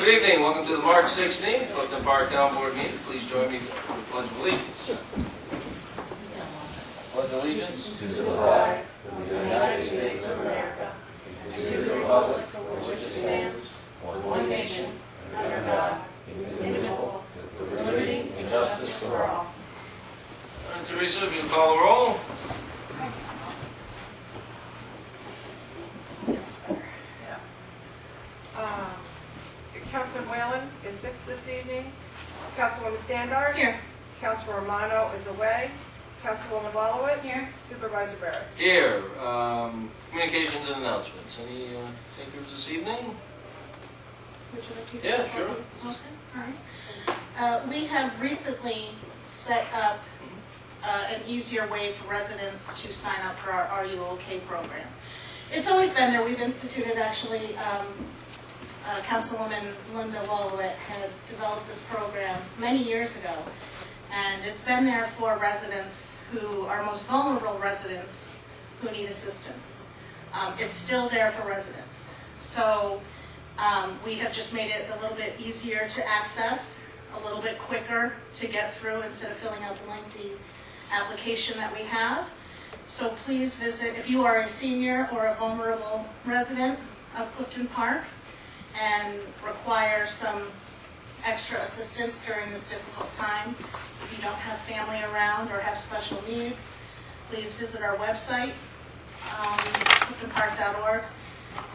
Good evening. Welcome to the March 16th Clifton Park Town Board meeting. Please join me for the Pledge of Allegiance. Pledge allegiance to the flag of the United States of America, and to the republic for which it stands, one nation, under God, indivisible, with liberty and justice for all. Teresa, if you call the roll. Councilman Whalen is sick this evening. Councilwoman Standard. Here. Councilor Romano is away. Councilwoman Wallowit. Here. Supervisor Barrett. Here. Communications and announcements. Any takers this evening? Would you like to Yeah, sure. Okay, all right. We have recently set up an easier way for residents to sign up for our Are You OK program. It's always been there. We've instituted actually, Councilwoman Linda Wallowit had developed this program many years ago. And it's been there for residents who are most vulnerable residents who need assistance. It's still there for residents. So we have just made it a little bit easier to access, a little bit quicker to get through instead of filling out the lengthy application that we have. So please visit, if you are a senior or a vulnerable resident of Clifton Park and require some extra assistance during this difficult time. If you don't have family around or have special needs, please visit our website, cliftonpark.org.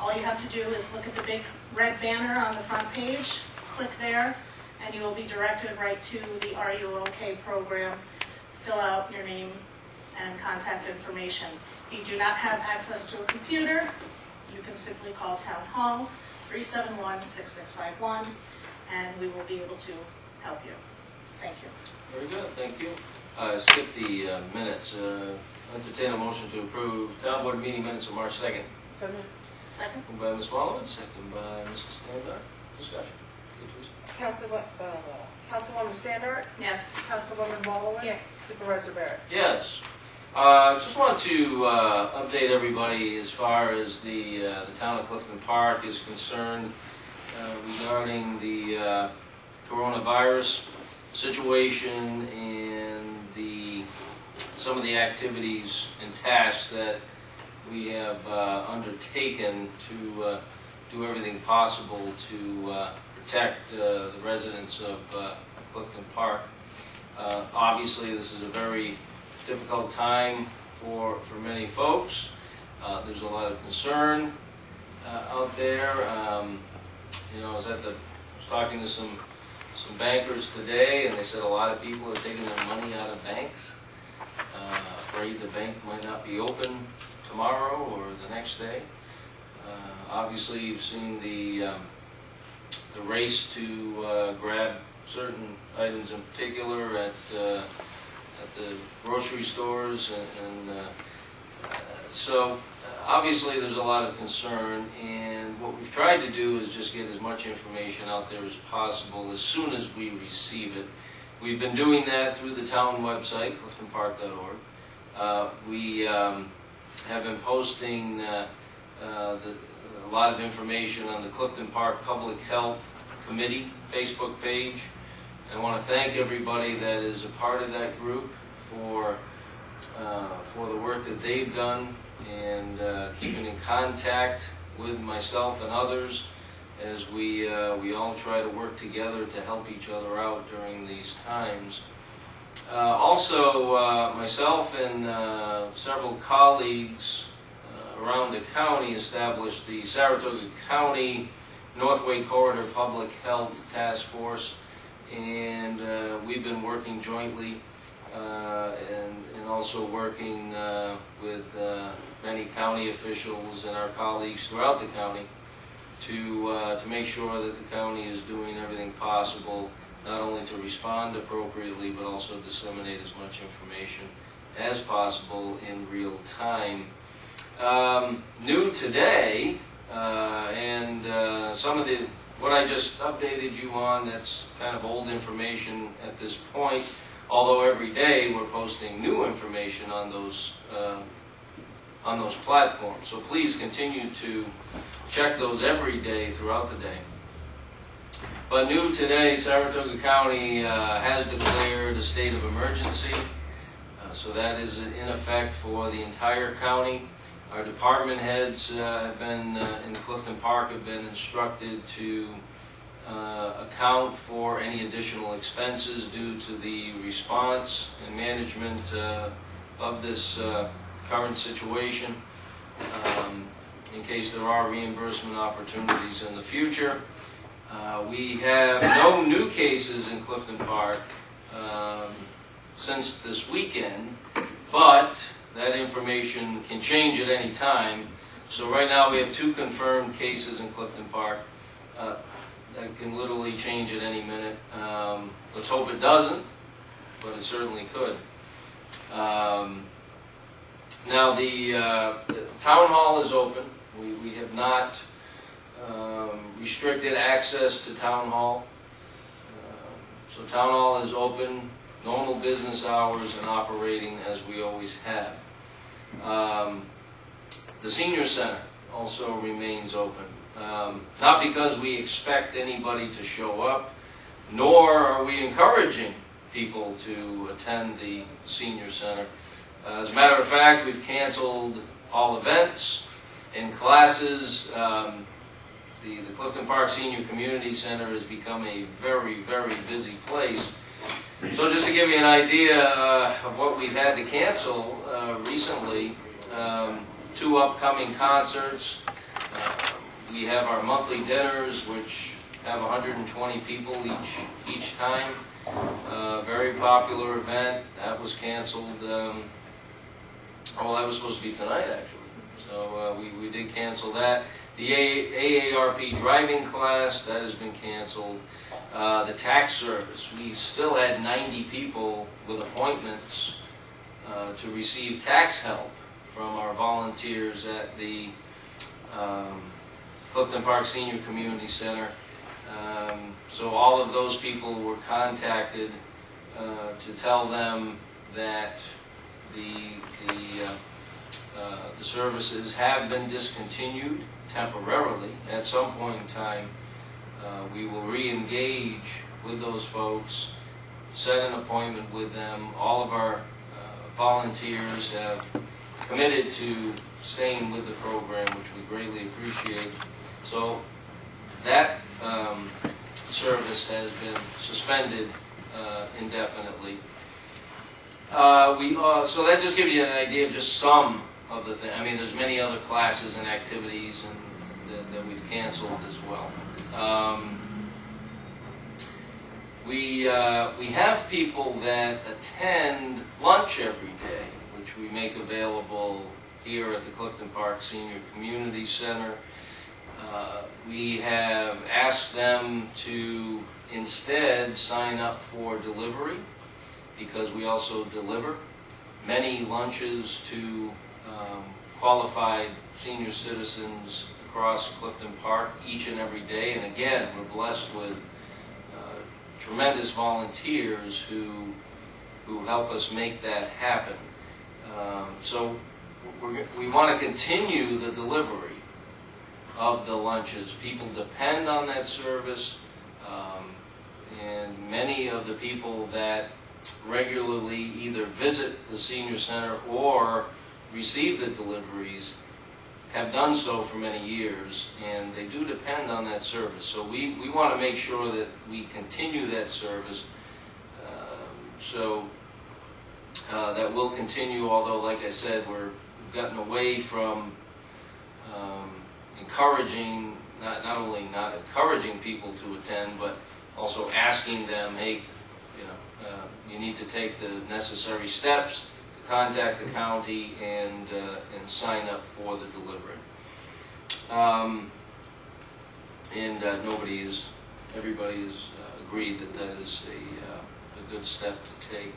All you have to do is look at the big red banner on the front page, click there, and you will be directed right to the Are You OK program. Fill out your name and contact information. If you do not have access to a computer, you can simply call Town Hall 371-6651, and we will be able to help you. Thank you. Very good. Thank you. Skip the minutes. Entertain a motion to approve Town Board meeting minutes of March 2nd. Second? Moved by Ms. Wallowitz, second by Mrs. Standard. Discussion. Councilwoman Standard. Yes. Councilwoman Wallowit. Here. Supervisor Barrett. Yes. Just want to update everybody as far as the town of Clifton Park is concerned regarding the coronavirus situation and some of the activities and tasks that we have undertaken to do everything possible to protect the residents of Clifton Park. Obviously, this is a very difficult time for many folks. There's a lot of concern out there. I was talking to some bankers today, and they said a lot of people are taking their money out of banks, afraid the bank might not be open tomorrow or the next day. Obviously, you've seen the race to grab certain items in particular at the grocery stores, and so obviously there's a lot of concern, and what we've tried to do is just get as much information out there as possible as soon as we receive it. We've been doing that through the town website, cliftonpark.org. We have been posting a lot of information on the Clifton Park Public Health Committee Facebook page. I want to thank everybody that is a part of that group for the work that they've done and keeping in contact with myself and others as we all try to work together to help each other out during these times. Also, myself and several colleagues around the county established the Saratoga County Northway Corridor Public Health Task Force, and we've been working jointly and also working with many county officials and our colleagues throughout the county to make sure that the county is doing everything possible, not only to respond appropriately, but also disseminate as much information as possible in real time. New today, and some of what I just updated you on, that's kind of old information at this point, although every day we're posting new information on those platforms. So please continue to check those every day throughout the day. But new today, Saratoga County has declared a state of emergency. So that is in effect for the entire county. Our department heads have been, in Clifton Park, have been instructed to account for any additional expenses due to the response and management of this current situation, in case there are reimbursement opportunities in the future. We have no new cases in Clifton Park since this weekend, but that information can change at any time. So right now we have 2 confirmed cases in Clifton Park. That can literally change at any minute. Let's hope it doesn't, but it certainly could. Now the town hall is open. We have not restricted access to town hall. So town hall is open, normal business hours, and operating as we always have. The senior center also remains open. Not because we expect anybody to show up, nor are we encouraging people to attend the senior center. As a matter of fact, we've canceled all events and classes. The Clifton Park Senior Community Center has become a very, very busy place. So just to give you an idea of what we've had to cancel recently, 2 upcoming concerts. We have our monthly dinners, which have 120 people each time. Very popular event. That was canceled. That was supposed to be tonight, actually. So we did cancel that. The AARP driving class, that has been canceled. The tax service, we still had 90 people with appointments to receive tax help from our volunteers at the Clifton Park Senior Community Center. So all of those people were contacted to tell them that the services have been discontinued temporarily. At some point in time, we will re-engage with those folks, set an appointment with them. All of our volunteers have committed to staying with the program, which we greatly appreciate. So that service has been suspended indefinitely. So that just gives you an idea of just some of the things. I mean, there's many other classes and activities that we've canceled as well. We have people that attend lunch every day, which we make available here at the Clifton Park Senior Community Center. We have asked them to instead sign up for delivery, because we also deliver many lunches to qualified senior citizens across Clifton Park each and every day. And again, we're blessed with tremendous volunteers who help us make that happen. So we want to continue the delivery of the lunches. People depend on that service, and many of the people that regularly either visit the senior center or receive the deliveries have done so for many years, and they do depend on that service. So we want to make sure that we continue that service. That will continue, although, like I said, we've gotten away from encouraging, not only not encouraging people to attend, but also asking them, hey, you need to take the necessary steps to contact the county and sign up for the delivery. Everybody has agreed that that is a good step to take.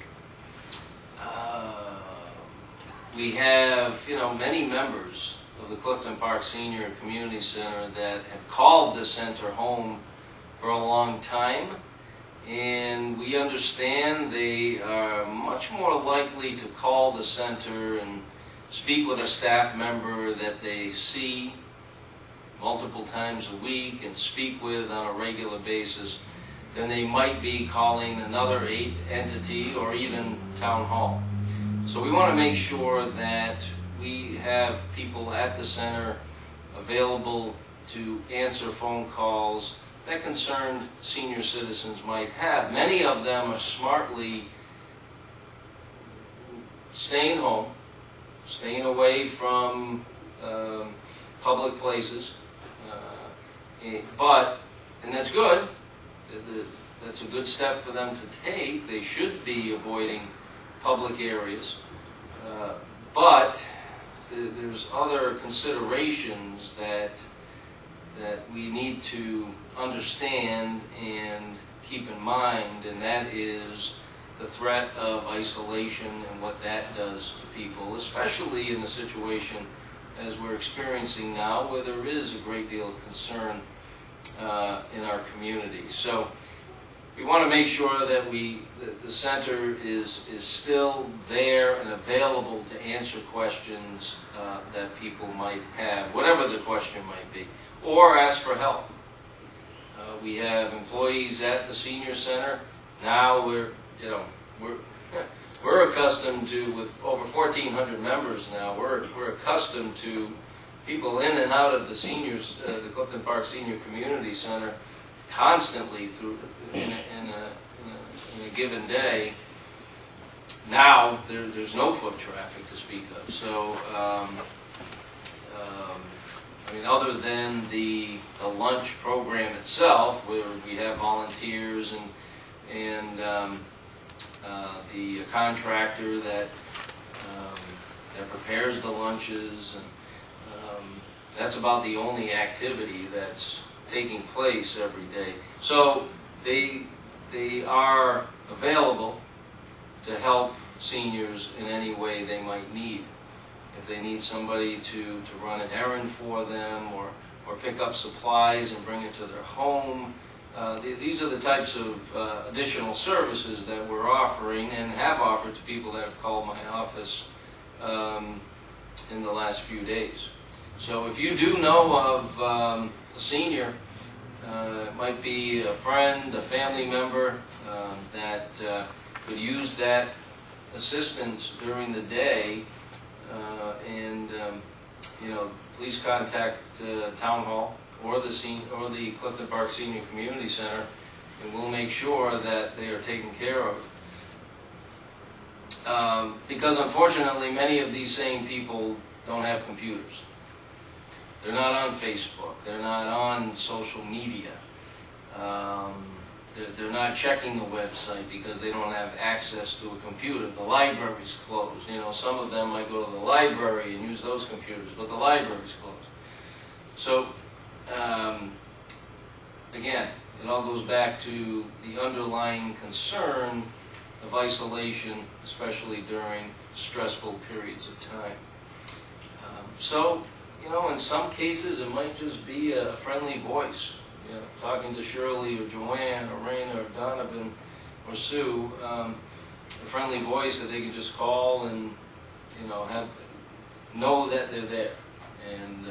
We have, many members of the Clifton Park Senior Community Center that have called the center home for a long time, and we understand they are much more likely to call the center and speak with a staff member that they see multiple times a week and speak with on a regular basis, then they might be calling another entity or even town hall. So we want to make sure that we have people at the center available to answer phone calls that concerned senior citizens might have. Many of them are smartly staying home, staying away from public places, and that's good. That's a good step for them to take. They should be avoiding public areas. But there's other considerations that we need to understand and keep in mind, and that is the threat of isolation and what that does to people, especially in the situation as we're experiencing now, where there is a great deal of concern in our community. So we want to make sure that the center is still there and available to answer questions that people might have, whatever the question might be, or ask for help. We have employees at the senior center. Now we're accustomed to, with over 1,400 members now, we're accustomed to people in and out of the seniors, the Clifton Park Senior Community Center, constantly through in a given day. Now there's no foot traffic to speak of. So I mean, other than the lunch program itself, where we have volunteers and the contractor that prepares the lunches, and that's about the only activity that's taking place every day. So they are available to help seniors in any way they might need. If they need somebody to run an errand for them, or pick up supplies and bring it to their home, these are the types of additional services that we're offering and have offered to people that have called my office in the last few days. So if you do know of a senior, it might be a friend, a family member that could use that assistance during the day, please contact Town Hall or the Clifton Park Senior Community Center, and we'll make sure that they are taken care of. Because unfortunately, many of these same people don't have computers. They're not on Facebook. They're not on social media. They're not checking the website because they don't have access to a computer. The library's closed. Some of them might go to the library and use those computers, but the library's closed. So, again, it all goes back to the underlying concern of isolation, especially during stressful periods of time. In some cases, it might just be a friendly voice. Talking to Shirley or Joanne or Raina or Donovan or Sue, a friendly voice that they can just call and know that they're there, and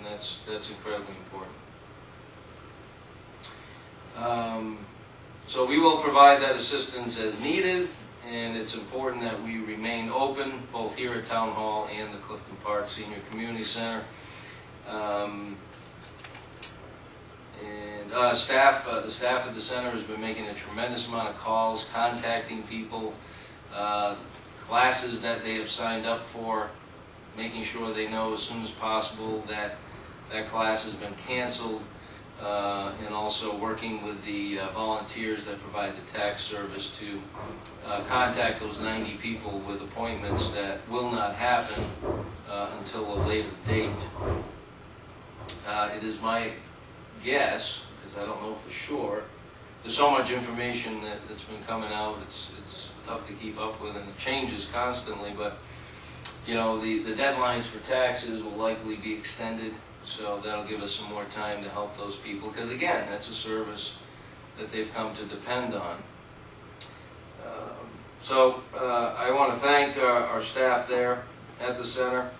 that's incredibly important. So we will provide that assistance as needed, and it's important that we remain open both here at Town Hall and the Clifton Park Senior Community Center. The staff at the center has been making a tremendous amount of calls, contacting people, classes that they have signed up for, making sure they know as soon as possible that that class has been canceled, and also working with the volunteers that provide the tax service to contact those 90 people with appointments that will not happen until a later date. It is my guess, because I don't know for sure, there's so much information that's been coming out, it's tough to keep up with, and it changes constantly, but the deadlines for taxes will likely be extended, so that'll give us some more time to help those people, because again, that's a service that they've come to depend on. I want to thank our staff there at the center.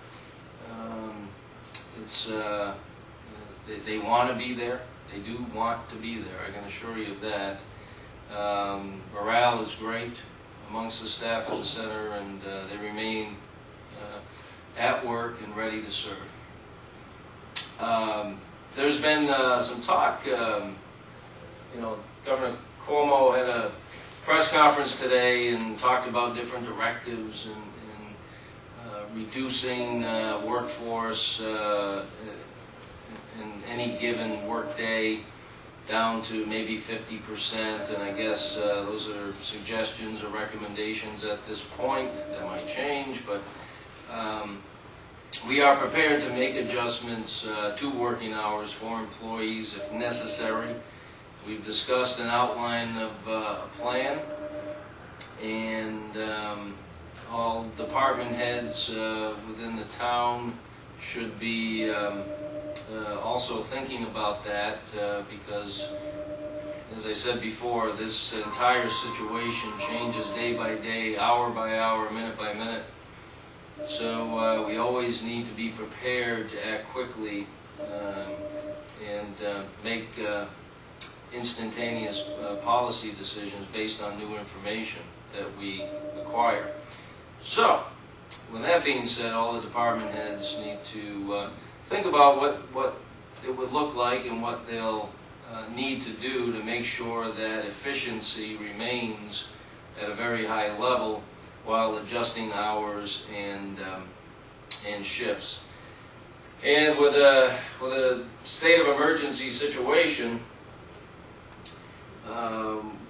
they want to be there. They do want to be there, I can assure you of that. Morale is great amongst the staff at the center, and they remain at work and ready to serve. There's been some talk, Governor Cuomo had a press conference today and talked about different directives and reducing workforce in any given workday down to maybe 50%, and I guess those are suggestions or recommendations at this point. That might change, but we are prepared to make adjustments to working hours for employees if necessary. We've discussed an outline of a plan, and all department heads within the town should be also thinking about that because, as I said before, this entire situation changes day by day, hour by hour, minute by minute. So we always need to be prepared to act quickly and make instantaneous policy decisions based on new information that we acquire. So, with that being said, all the department heads need to think about what it would look like and what they'll need to do to make sure that efficiency remains at a very high level while adjusting hours and shifts. And with a state of emergency situation,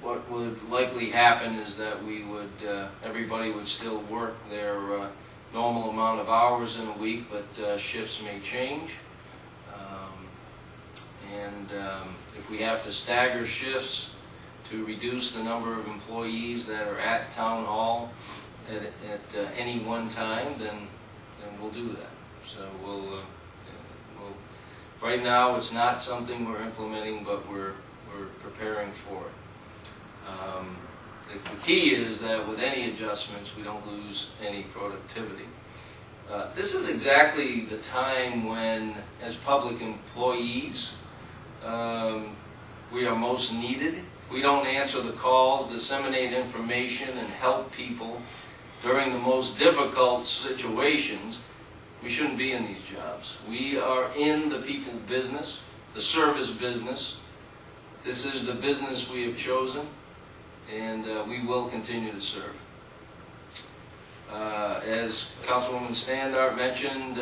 what would likely happen is that everybody would still work their normal amount of hours in a week, but shifts may change. If we have to stagger shifts to reduce the number of employees that are at Town Hall at any one time, then we'll do that. So we'll right now it's not something we're implementing, but we're preparing for it. The key is that with any adjustments, we don't lose any productivity. This is exactly the time when, as public employees, we are most needed. We don't answer the calls, disseminate information, and help people during the most difficult situations. We shouldn't be in these jobs. We are in the people business, the service business. This is the business we have chosen, and we will continue to serve. As Councilwoman Standart mentioned,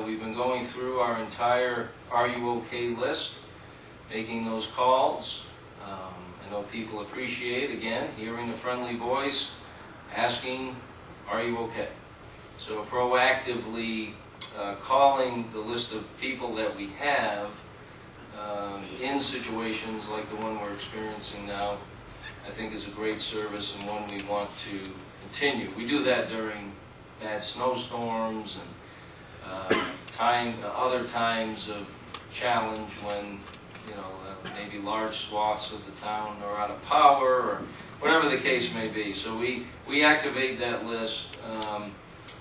we've been going through our entire Are You OK list, making those calls. I know people appreciate, again, hearing a friendly voice, asking, are you okay? So proactively calling the list of people that we have in situations like the one we're experiencing now, I think is a great service and one we want to continue. We do that during bad snowstorms and other times of challenge when maybe large swaths of the town are out of power or whatever the case may be. So we activate that list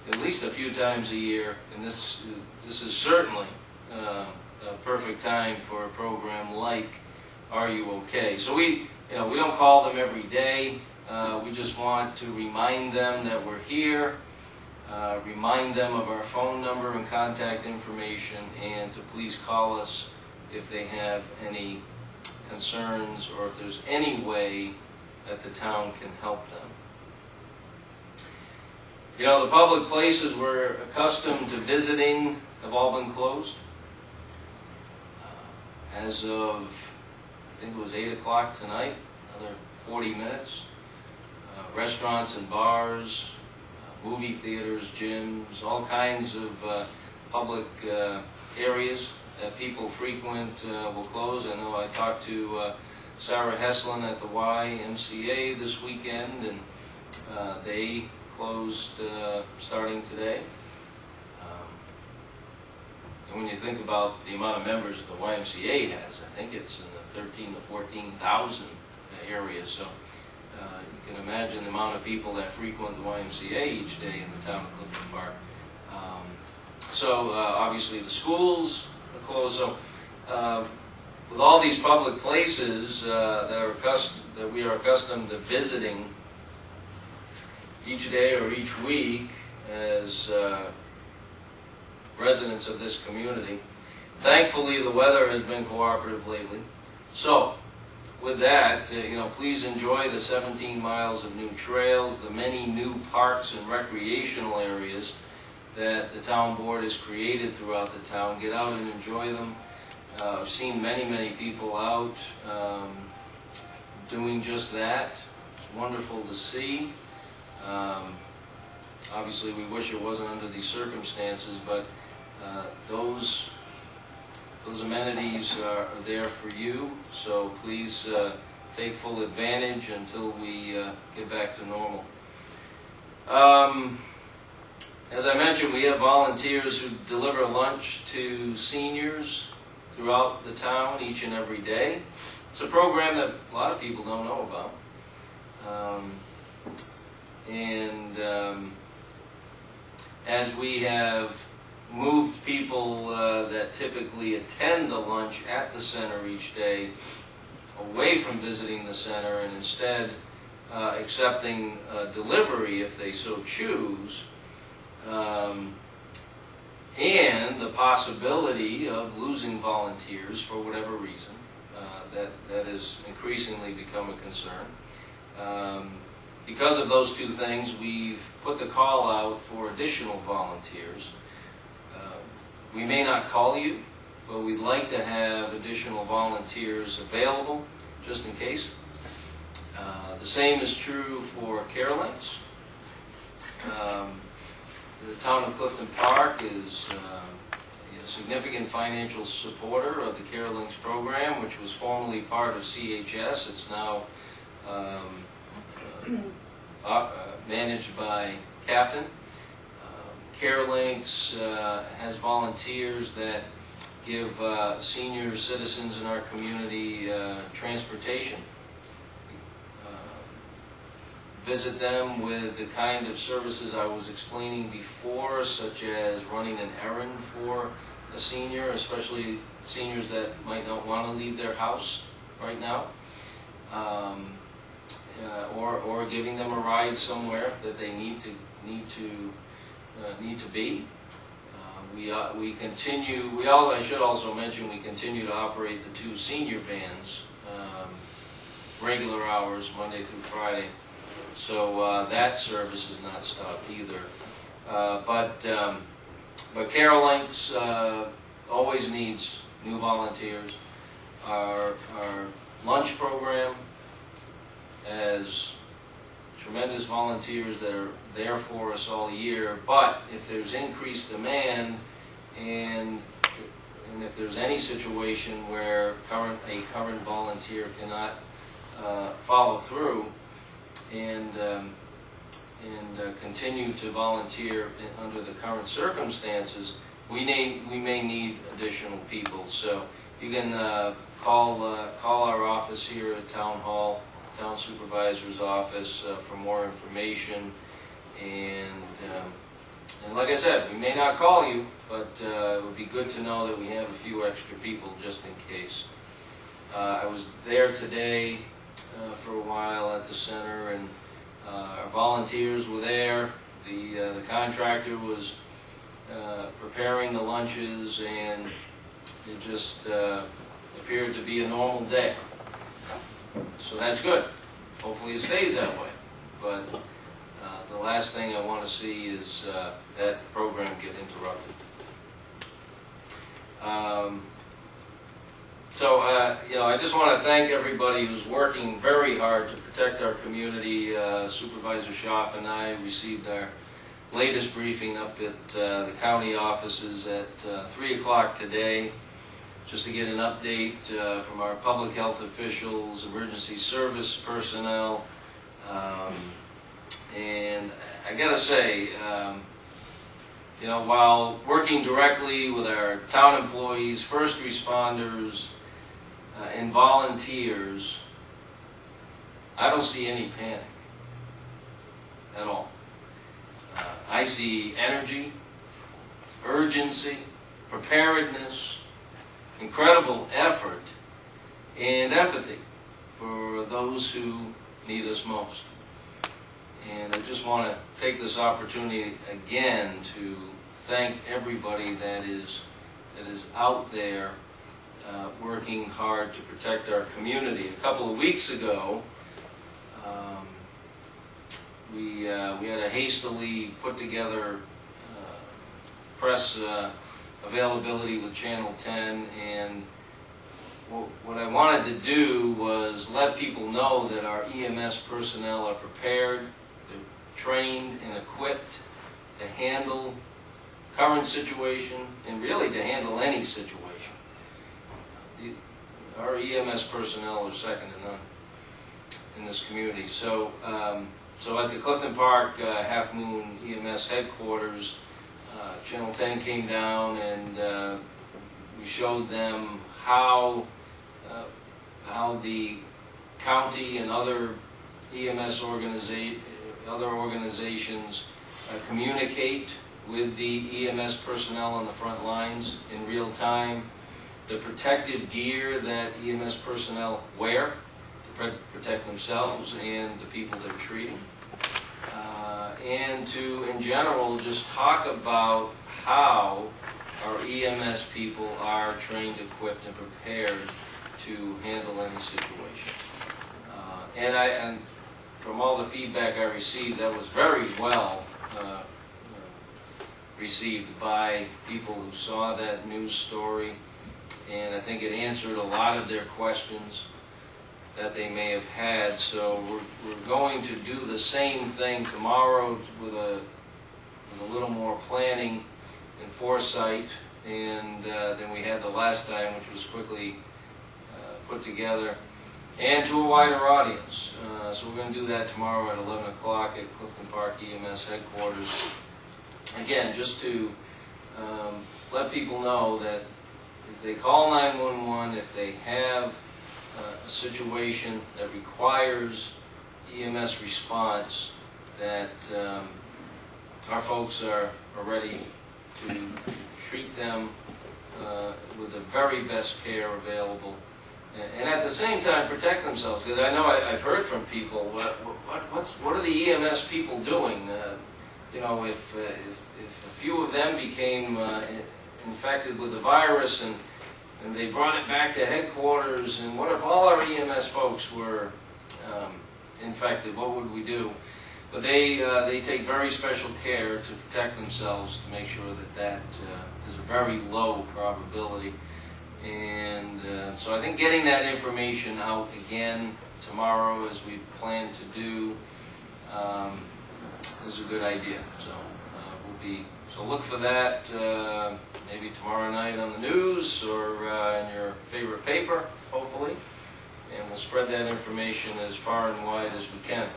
at least a few times a year, and this is certainly a perfect time for a program like Are You OK? So we don't call them every day. We just want to remind them that we're here, remind them of our phone number and contact information, and to please call us if they have any concerns or if there's any way that the town can help them. The public places we're accustomed to visiting have all been closed. As of, I think it was 8 o'clock tonight, another 40 minutes. Restaurants and bars, movie theaters, gyms, all kinds of public areas that people frequent will close. I know I talked to Sarah Heslin at the YMCA this weekend, and they closed starting today. And when you think about the amount of members the YMCA has, I think it's in the 13,000 to 14,000 area. So you can imagine the amount of people that frequent the YMCA each day in the town of Clifton Park. So obviously the schools are closed. So with all these public places that we are accustomed to visiting each day or each week as residents of this community, thankfully the weather has been cooperative lately. So, with that, please enjoy the 17 miles of new trails, the many new parks and recreational areas that the town board has created throughout the town. Get out and enjoy them. I've seen many people out doing just that. It's wonderful to see. Obviously, we wish it wasn't under these circumstances, but those amenities are there for you, so please take full advantage until we get back to normal. As I mentioned, we have volunteers who deliver lunch to seniors throughout the town each and every day. It's a program that a lot of people don't know about. As we have moved people that typically attend the lunch at the center each day away from visiting the center and instead accepting delivery if they so choose, and the possibility of losing volunteers for whatever reason, that has increasingly become a concern. Because of those two things, we've put the call out for additional volunteers. We may not call you, but we'd like to have additional volunteers available, just in case. The same is true for CareLinks. The town of Clifton Park is a significant financial supporter of the CareLinks program, which was formerly part of CHS. It's now managed by Captain. CareLinks has volunteers that give senior citizens in our community transportation. Visit them with the kind of services I was explaining before, such as running an errand for a senior, especially seniors that might not want to leave their house right now, or giving them a ride somewhere that they need to be. We continue. I should also mention we continue to operate the 2 senior vans, regular hours, Monday through Friday. So that service is not stopped either. But CareLinks always needs new volunteers. Our lunch program has tremendous volunteers that are there for us all year, but if there's increased demand and if there's any situation where a current volunteer cannot follow through and continue to volunteer under the current circumstances, we may need additional people. So you can call our office here at Town Hall, Town Supervisor's office, for more information. And like I said, we may not call you, but it would be good to know that we have a few extra people just in case. I was there today for a while at the center, and our volunteers were there. The contractor was preparing the lunches, and it just appeared to be a normal day. So that's good. Hopefully it stays that way. But the last thing I want to see is that program get interrupted. I just want to thank everybody who's working very hard to protect our community. Supervisor Schaaf and I received our latest briefing up at the county offices at 3 o'clock today, just to get an update from our public health officials, emergency service personnel, and I gotta say, while working directly with our town employees, first responders, and volunteers, I don't see any panic at all. I see energy, urgency, preparedness, incredible effort and empathy for those who need us most. And I just want to take this opportunity again to thank everybody that is out there working hard to protect our community. A couple of weeks ago, we had a hastily put together press availability with Channel 10, and what I wanted to do was let people know that our EMS personnel are prepared, they're trained and equipped to handle current situation and really to handle any situation. Our EMS personnel are second to none in this community. So at the Clifton Park Half Moon EMS headquarters, Channel 10 came down and we showed them how the county and other EMS organizations communicate with the EMS personnel on the front lines in real time, the protective gear that EMS personnel wear to protect themselves and the people they're treating, and to, in general, just talk about how our EMS people are trained, equipped, and prepared to handle any situation. And from all the feedback I received, that was very well received by people who saw that news story, and I think it answered a lot of their questions that they may have had. So we're going to do the same thing tomorrow with a little more planning and foresight and than we had the last time, which was quickly put together, and to a wider audience. So we're going to do that tomorrow at 11 o'clock at Clifton Park EMS headquarters. Again, just to let people know that if they call 911, if they have a situation that requires EMS response, that our folks are ready to treat them with the very best care available, and at the same time protect themselves. Because I know I've heard from people, what are the EMS people doing? You know, if a few of them became infected with the virus and they brought it back to headquarters, and what if all our EMS folks were infected? What would we do? But they take very special care to protect themselves to make sure that is a very low probability. And so I think getting that information out again tomorrow, as we plan to do, is a good idea. So so look for that maybe tomorrow night on the news or in your favorite paper, hopefully, and we'll spread that information as far and wide as we can.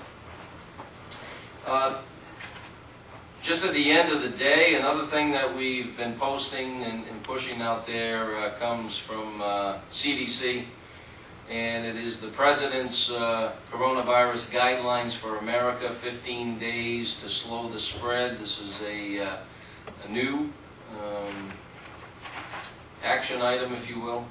Just at the end of the day, another thing that we've been posting and pushing out there comes from CDC, and it is the President's Coronavirus Guidelines for America, 15 days to slow the spread. This is a new action item, if you will,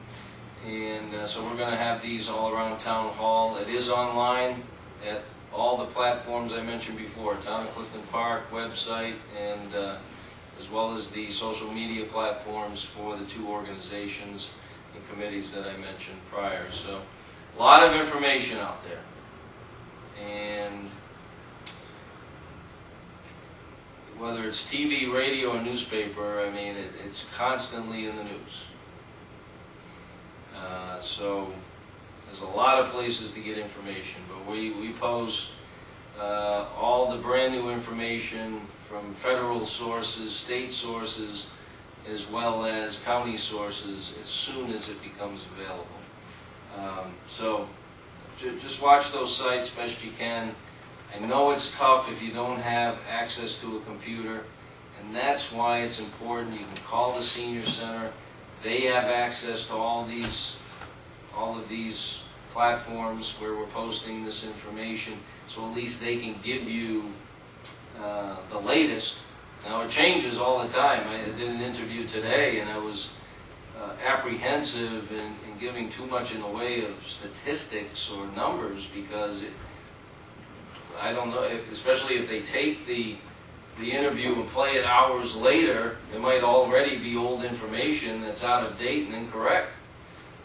and so we're going to have these all around Town Hall. It is online at all the platforms I mentioned before, Town of Clifton Park website, and as well as the social media platforms for the two organizations and committees that I mentioned prior. So a lot of information out there, and whether it's TV, radio, or newspaper, I mean, it's constantly in the news. So there's a lot of places to get information, but we post all the brand new information from federal sources, state sources, as well as county sources as soon as it becomes available. So just watch those sites best you can. I know it's tough if you don't have access to a computer, and that's why it's important. You can call the senior center. They have access to all of these platforms where we're posting this information, so at least they can give you the latest. Now it changes all the time. I did an interview today, and I was apprehensive in giving too much in the way of statistics or numbers, because I don't know, especially if they take the interview and play it hours later, it might already be old information that's out of date and incorrect.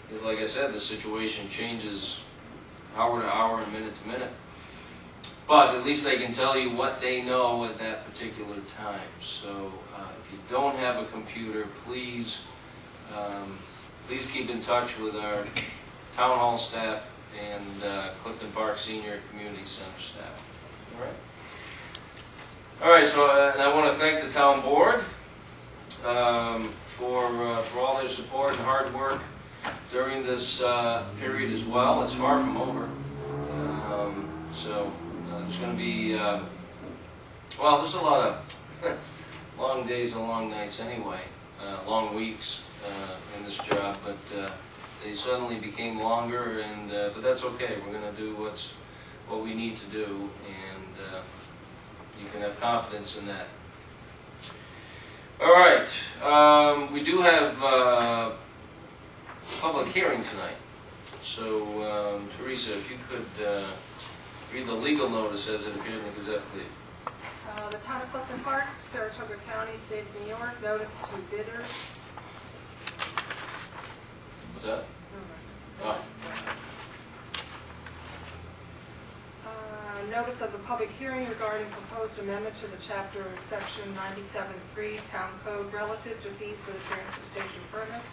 Because like I said, the situation changes hour to hour and minute to minute. But at least they can tell you what they know at that particular time. So if you don't have a computer, please keep in touch with our town hall staff and Clifton Park Senior Community Center staff. All right. All right. So and I want to thank the town board for all their support and hard work during this period as well. It's far from over. So there's going to be well, there's a lot of long days and long nights anyway, long weeks in this job, but they suddenly became longer, and but that's okay. We're going to do what we need to do, and you can have confidence in that. All right, we do have a public hearing tonight, so Teresa, if you could read the legal notice as it appeared in the Gazette, please. The Town of Clifton Park, Saratoga County, State of New York, notice to bidders. What's that? Oh. Notice of a public hearing regarding proposed amendment to the chapter section 97.3 Town Code relative to fees for the transfer station permits.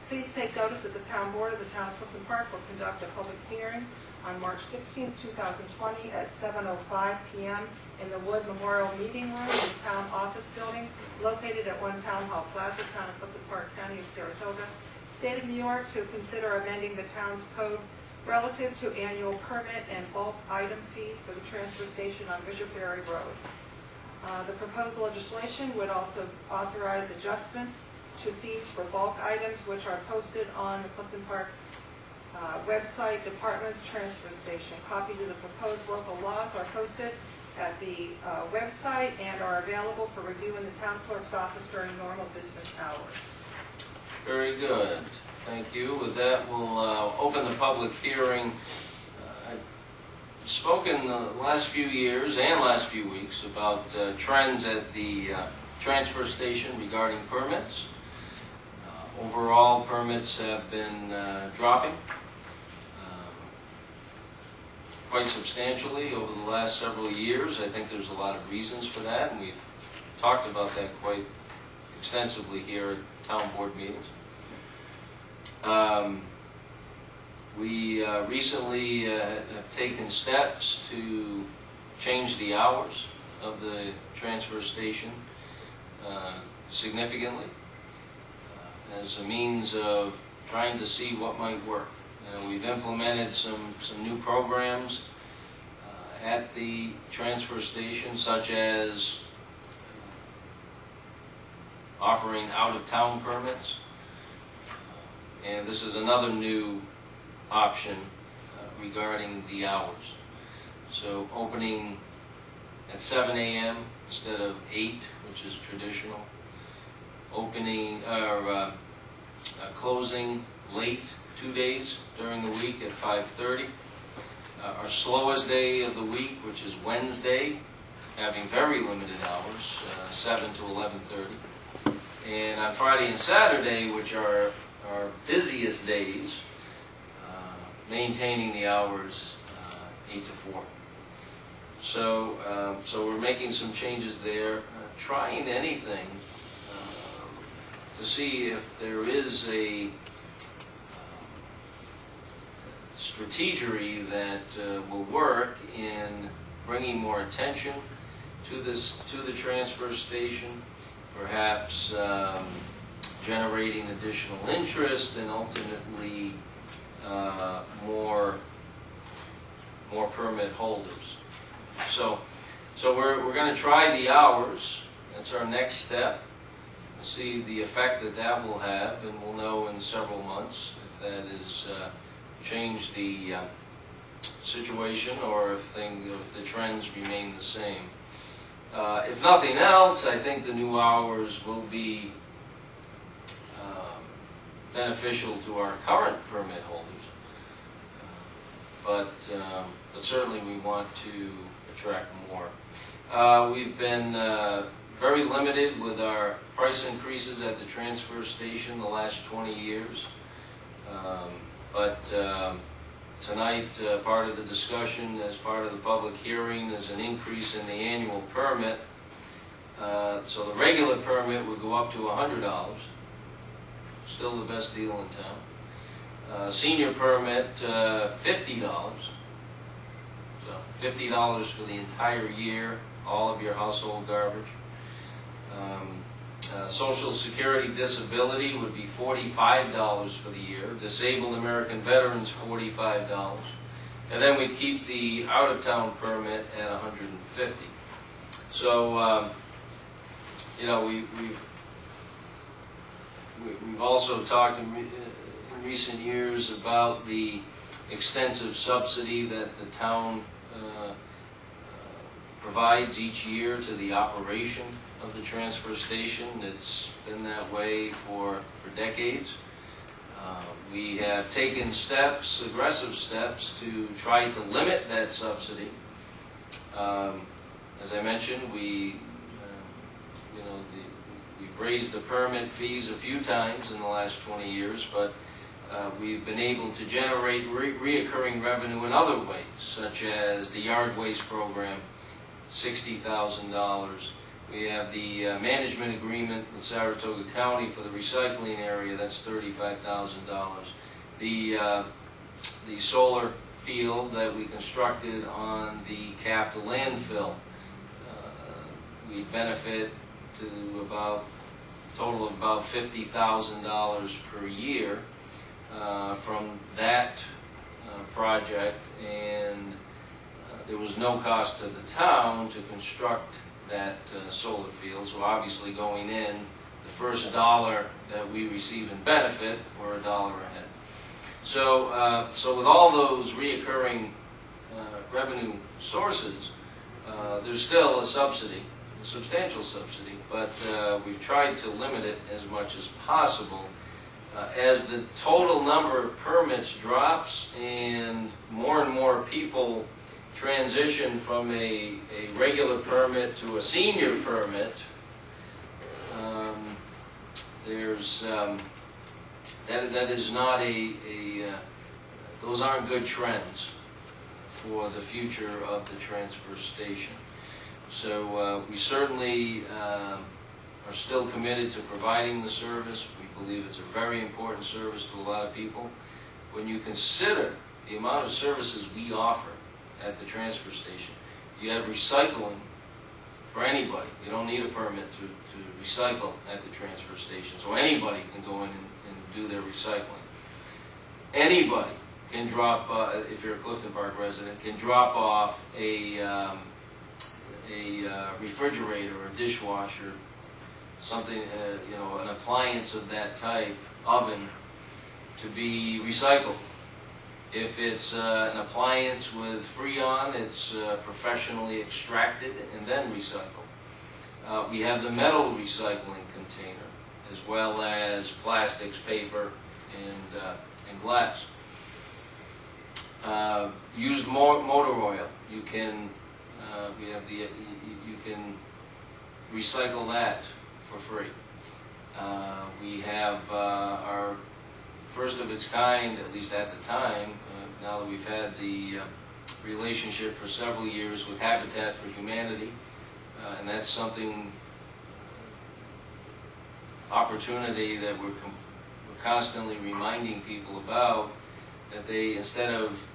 Please take notice that the Town Board of the Town of Clifton Park will conduct a public hearing on March 16, 2020 at 7:05 p.m. in the Wood Memorial Meeting Room in the Town Office Building located at 1 Town Hall Plaza, Town of Clifton Park, County of Saratoga, State of New York, to consider amending the town's code relative to annual permit and bulk item fees for the transfer station on Bishop Ferry Road. The proposed legislation would also authorize adjustments to fees for bulk items which are posted on the Clifton Park website, Department's Transfer Station. Copies of the proposed local laws are posted at the website and are available for review in the town clerk's office during normal business hours. Very good. Thank you. With that, we'll open the public hearing. I've spoken the last few years and last few weeks about trends at the transfer station regarding permits. Overall, permits have been dropping quite substantially over the last several years. I think there's a lot of reasons for that, and we've talked about that quite extensively here at town board meetings. We recently have taken steps to change the hours of the transfer station significantly as a means of trying to see what might work. We've implemented some new programs at the transfer station, such as offering out-of-town permits. And this is another new option regarding the hours. So opening at 7 a.m. instead of 8, which is traditional. Opening or closing late 2 days during the week at 5:30. Our slowest day of the week, which is Wednesday, having very limited hours, 7 to 11:30. And on Friday and Saturday, which are our busiest days, maintaining the hours 8 to 4. So we're making some changes there, trying anything to see if there is a strategy that will work in bringing more attention to the transfer station, perhaps generating additional interest and ultimately more permit holders. So we're going to try the hours. That's our next step. We'll see the effect that will have, and we'll know in several months if that is change the situation or if the trends remain the same. If nothing else, I think the new hours will be beneficial to our current permit holders. But certainly we want to attract more. We've been very limited with our price increases at the transfer station the last 20 years. Tonight, part of the discussion, as part of the public hearing, is an increase in the annual permit. So the regular permit would go up to $100, still the best deal in town. Senior permit, $50. So $50 for the entire year, all of your household garbage. Social Security disability would be $45 for the year. Disabled American veterans, $45. And then we'd keep the out-of-town permit at $150. So, you know, we've also talked in recent years about the extensive subsidy that the town provides each year to the operation of the transfer station. It's been that way for decades. We have taken steps, aggressive steps, to try to limit that subsidy. As I mentioned, we've raised the permit fees a few times in the last 20 years, but we've been able to generate reoccurring revenue in other ways, such as the yard waste program, $60,000. We have the management agreement with Saratoga County for the recycling area, that's $35,000. The solar field that we constructed on the capped landfill, we benefit to about total of about $50,000 per year from that project, and there was no cost to the town to construct that solar field. So obviously going in, the first dollar that we receive in benefit, we're $1 ahead. So, so with all those reoccurring revenue sources, there's still a subsidy, a substantial subsidy, but we've tried to limit it as much as possible. As the total number of permits drops and more people transition from a regular permit to a senior permit, that is not those aren't good trends for the future of the transfer station. So we certainly are still committed to providing the service. We believe it's a very important service to a lot of people. When you consider the amount of services we offer at the transfer station, you have recycling for anybody. You don't need a permit to recycle at the transfer station, so anybody can go in and do their recycling. Anybody can drop, if you're a Clifton Park resident, can drop off a refrigerator or a dishwasher, something, you know, an appliance of that type, oven, to be recycled. If it's an appliance with Freon, it's professionally extracted and then recycled. We have the metal recycling container, as well as plastics, paper, and glass. Used motor oil, you can you can recycle that for free. We have our first of its kind, at least at the time, now that we've had the relationship for several years with Habitat for Humanity, and that's something, opportunity that we're constantly reminding people about, that they, instead of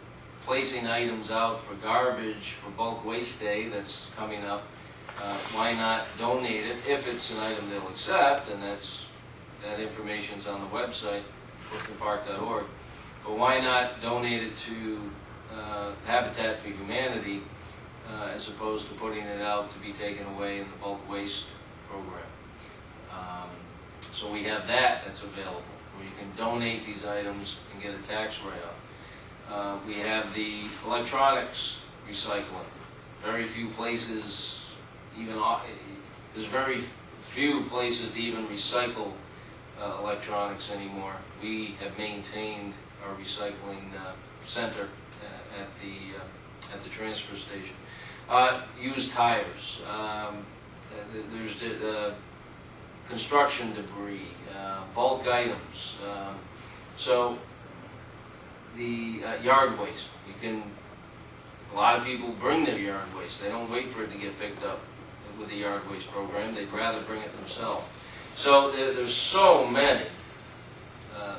placing items out for garbage for bulk waste day that's coming up, why not donate it if it's an item they'll accept, and that information's on the website, cliftonpark.org. But why not donate it to Habitat for Humanity as opposed to putting it out to be taken away in the bulk waste program? So we have that's available, where you can donate these items and get a tax write-off. We have the electronics recycling. Very few places, there's very few places to even recycle electronics anymore. We have maintained our recycling center at the transfer station. Used tires. There's construction debris, bulk items. So the yard waste. A lot of people bring their yard waste. They don't wait for it to get picked up with the yard waste program. They'd rather bring it themselves. So there's so many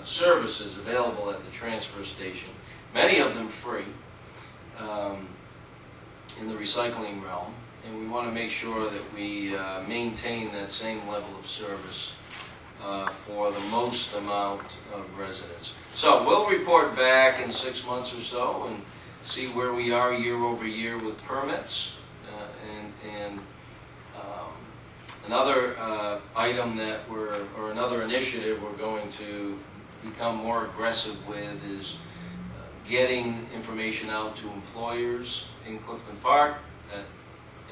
services available at the transfer station, many of them free, in the recycling realm, and we want to make sure that we maintain that same level of service for the most amount of residents. So we'll report back in 6 months or so and see where we are year over year with permits. Another item or another initiative we're going to become more aggressive with is getting information out to employers in Clifton Park that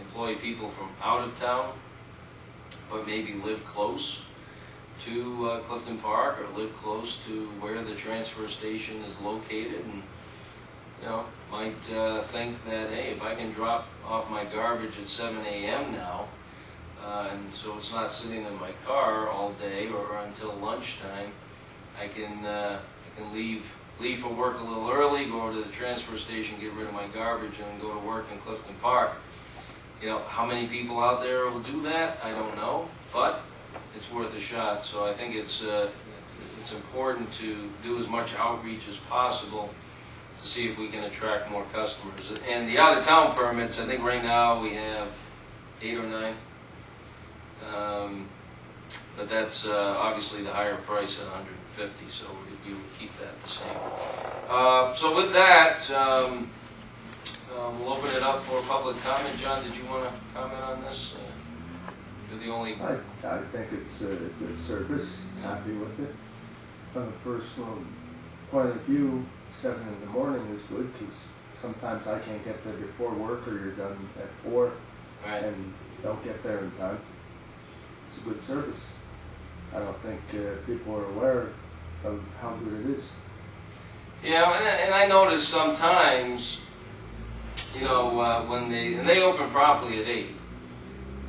employ people from out of town, but maybe live close to Clifton Park or live close to where the transfer station is located, and might think that, hey, if I can drop off my garbage at 7 a.m. now, and so it's not sitting in my car all day or until lunchtime, I can leave for work a little early, go over to the transfer station, get rid of my garbage, and then go to work in Clifton Park. How many people out there will do that? I don't know, but it's worth a shot. So I think it's important to do as much outreach as possible to see if we can attract more customers. And the out-of-town permits, I think right now we have 8 or 9. But that's obviously the higher price at $150, so we would keep that the same. So with that, we'll open it up for public comment. John, did you want to comment on this? You're the only... I think it's a good service. Happy with it. From a personal point of view, 7 in the morning is good because sometimes I can't get there before work, or you're done at 4 Right. and don't get there in time. It's a good service. I don't think people are aware of how good it is. And I notice sometimes, when they open promptly at 8,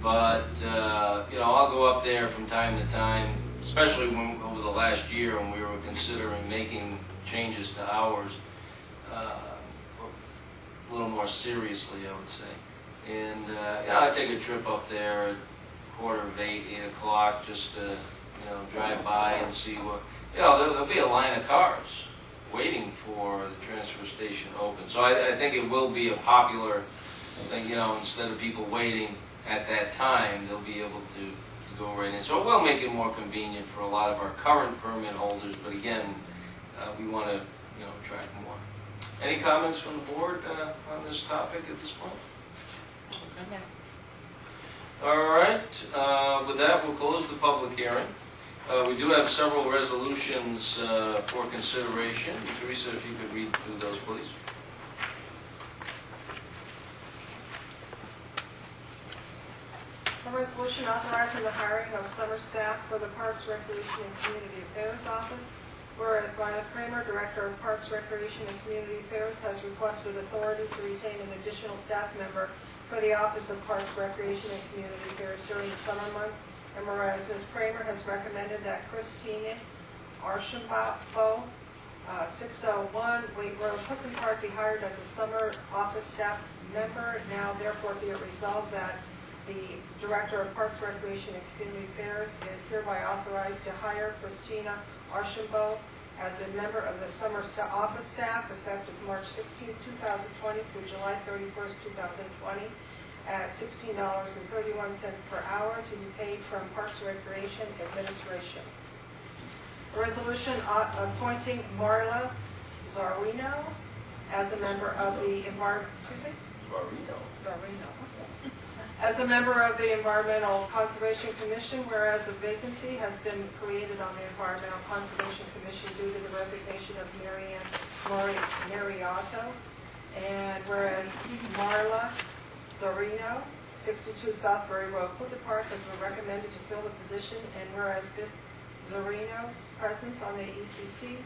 but I'll go up there from time to time, especially over the last year when we were considering making changes to hours a little more seriously, I would say. And I take a trip up there at 7:45, 8 o'clock, just to drive by and see what. There'll be a line of cars waiting for the transfer station open. So I think it will be a popular thing. Instead of people waiting at that time, they'll be able to go right in. So it will make it more convenient for a lot of our current permit holders. But again, we want to attract more. Any comments from the board on this topic at this point? Okay. All right. With that, we'll close the public hearing. We do have several resolutions for consideration. Teresa, if you could read through those, please. A resolution authorizing the hiring of summer staff for the Parks, Recreation, and Community Affairs Office. Whereas Violet Kramer, Director of Parks, Recreation, and Community Affairs, has requested authority to retain an additional staff member for the Office of Parks, Recreation, and Community Affairs during the summer months. And whereas Ms. Kramer has recommended that Christina Archambault, 601 Wait Road, Clifton Park, be hired as a summer office staff member. Now therefore be it resolved that the Director of Parks, Recreation, and Community Affairs is hereby authorized to hire Christina Archambault as a member of the summer office staff effective March 16, 2020 through July 31st, 2020 at $16.31 per hour to be paid from Parks and Recreation Administration. A resolution appointing Marla Zarino as a member of the as a member of the Environmental Conservation Commission, whereas a vacancy has been created on the Environmental Conservation Commission due to the resignation of Marianne Mariotto, and whereas Marla Zarino, 62 Southbury Road, Clifton Park, has been recommended to fill the position, and whereas Ms. Zorino's presence on the ECC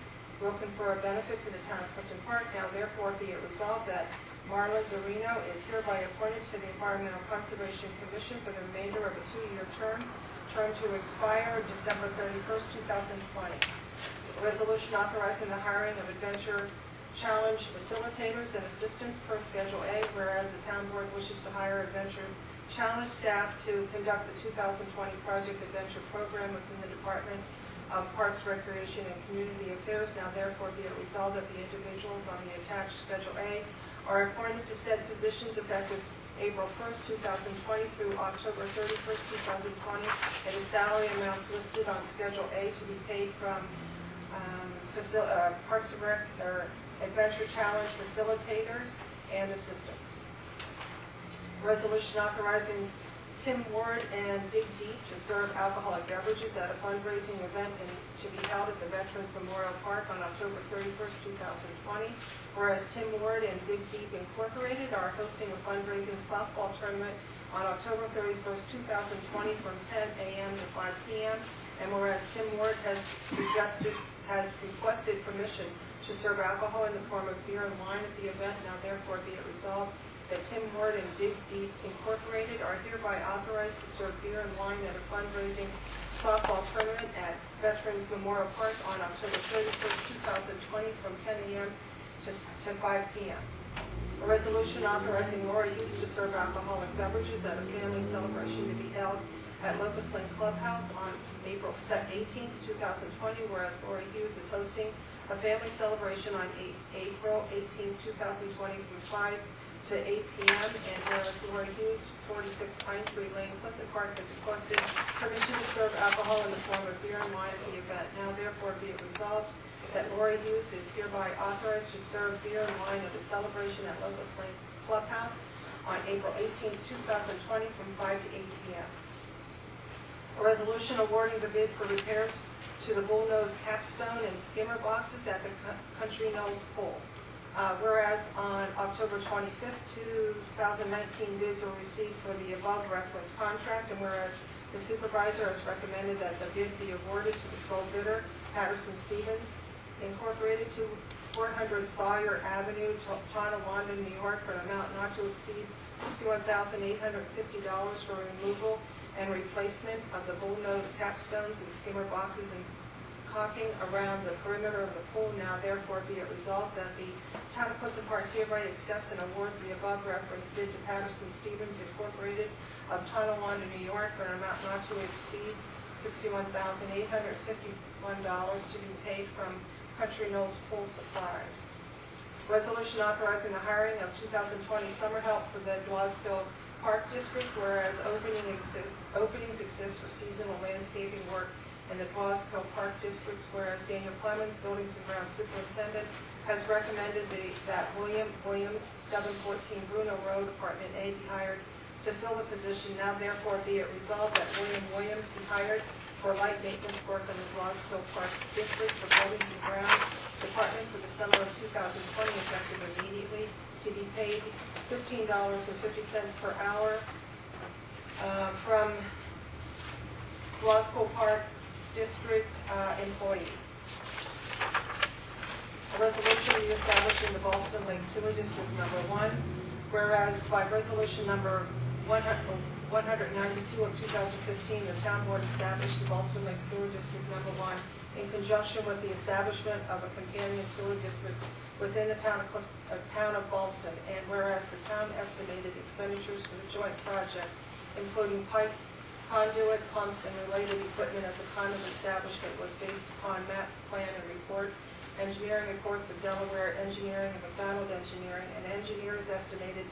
will confer a benefit to the town of Clifton Park. Now therefore be it resolved that Marla Zorino is hereby appointed to the Environmental Conservation Commission for the remainder of a 2-year term to expire December 31st, 2020. A resolution authorizing the hiring of Adventure Challenge facilitators and assistants per Schedule A, whereas the town board wishes to hire Adventure Challenge staff to conduct the 2020 Project Adventure Program within the Department of Parks, Recreation, and Community Affairs. Now therefore be it resolved that the individuals on the attached Schedule A are appointed to said positions effective April 1st, 2020 through October 31st, 2020, at a salary amounts listed on Schedule A to be paid from Parks and Rec or Adventure Challenge facilitators and assistants. Resolution authorizing Tim Ward and Dig Deep to serve alcoholic beverages at a fundraising event to be held at the Veterans Memorial Park on October 31st, 2020. Whereas Tim Ward and Dig Deep Incorporated are hosting a fundraising softball tournament on October 31st, 2020 from 10 a.m. to 5 p.m. And whereas Tim Ward has requested permission to serve alcohol in the form of beer and wine at the event, now therefore be it resolved that Tim Ward and Dig Deep Incorporated are hereby authorized to serve beer and wine at a fundraising softball tournament at Veterans Memorial Park on October 31st, 2020 from 10 a.m. to 5 p.m. A resolution authorizing Laura Hughes to serve alcoholic beverages at a family celebration to be held at Locust Lane Clubhouse on April 18th, 2020, whereas Laura Hughes is hosting a family celebration on April 18th, 2020 from 5 to 8 p.m. and whereas Laura Hughes, 46 Pine Tree Lane, Clifton Park, has requested permission to serve alcohol in the form of beer and wine at the event. Now therefore be it resolved that Laura Hughes is hereby authorized to serve beer and wine at a celebration at Locust Lane Clubhouse on April 18th, 2020 from 5 to 8 p.m. A resolution awarding the bid for repairs to the bullnose capstone and skimmer boxes at the Country Knolls Pool. Whereas on October 25th, 2019, bids were received for the above referenced contract, and whereas the supervisor has recommended that the bid be awarded to the sole bidder, Patterson Stevens Incorporated, to 400 Sawyer Avenue, Tonawanda, New York, for an amount not to exceed $61,850 for removal and replacement of the bullnose capstones and skimmer boxes and caulking around the perimeter of the pool. Now therefore be it resolved that the Town of Clifton Park hereby accepts and awards the above referenced bid to Patterson Stevens Incorporated of Tonawanda, New York, for an amount not to exceed $61,851 to be paid from Country Knolls Pool Supplies. Resolution authorizing the hiring of 2020 summer help for the Dwasville Park District, whereas openings exist for seasonal landscaping work in the Dwasville Park Districts, whereas Daniel Clemens, Buildings and Grounds Superintendent, has recommended that William Williams, 714 Bruno Road, Apartment A, be hired to fill the position. Now therefore be it resolved that William Williams be hired for light maintenance work in the Dwasville Park District for Buildings and Grounds Department for the summer of 2020, effective immediately, to be paid $15.50 per hour from Dwasville Park District employee. A resolution reestablishing the Ballston Lake Sewer District Number 1, whereas by resolution number 192 of 2015, the town board established the Ballston Lake Sewer District Number 1 in conjunction with the establishment of a companion sewer district within the town of Ballston, and whereas the town estimated expenditures for the joint project, including pipes, conduit, pumps, and related equipment at the time of establishment, was based upon map, plan, and report, engineering reports of Delaware Engineering and McDonald Engineering, and engineers estimated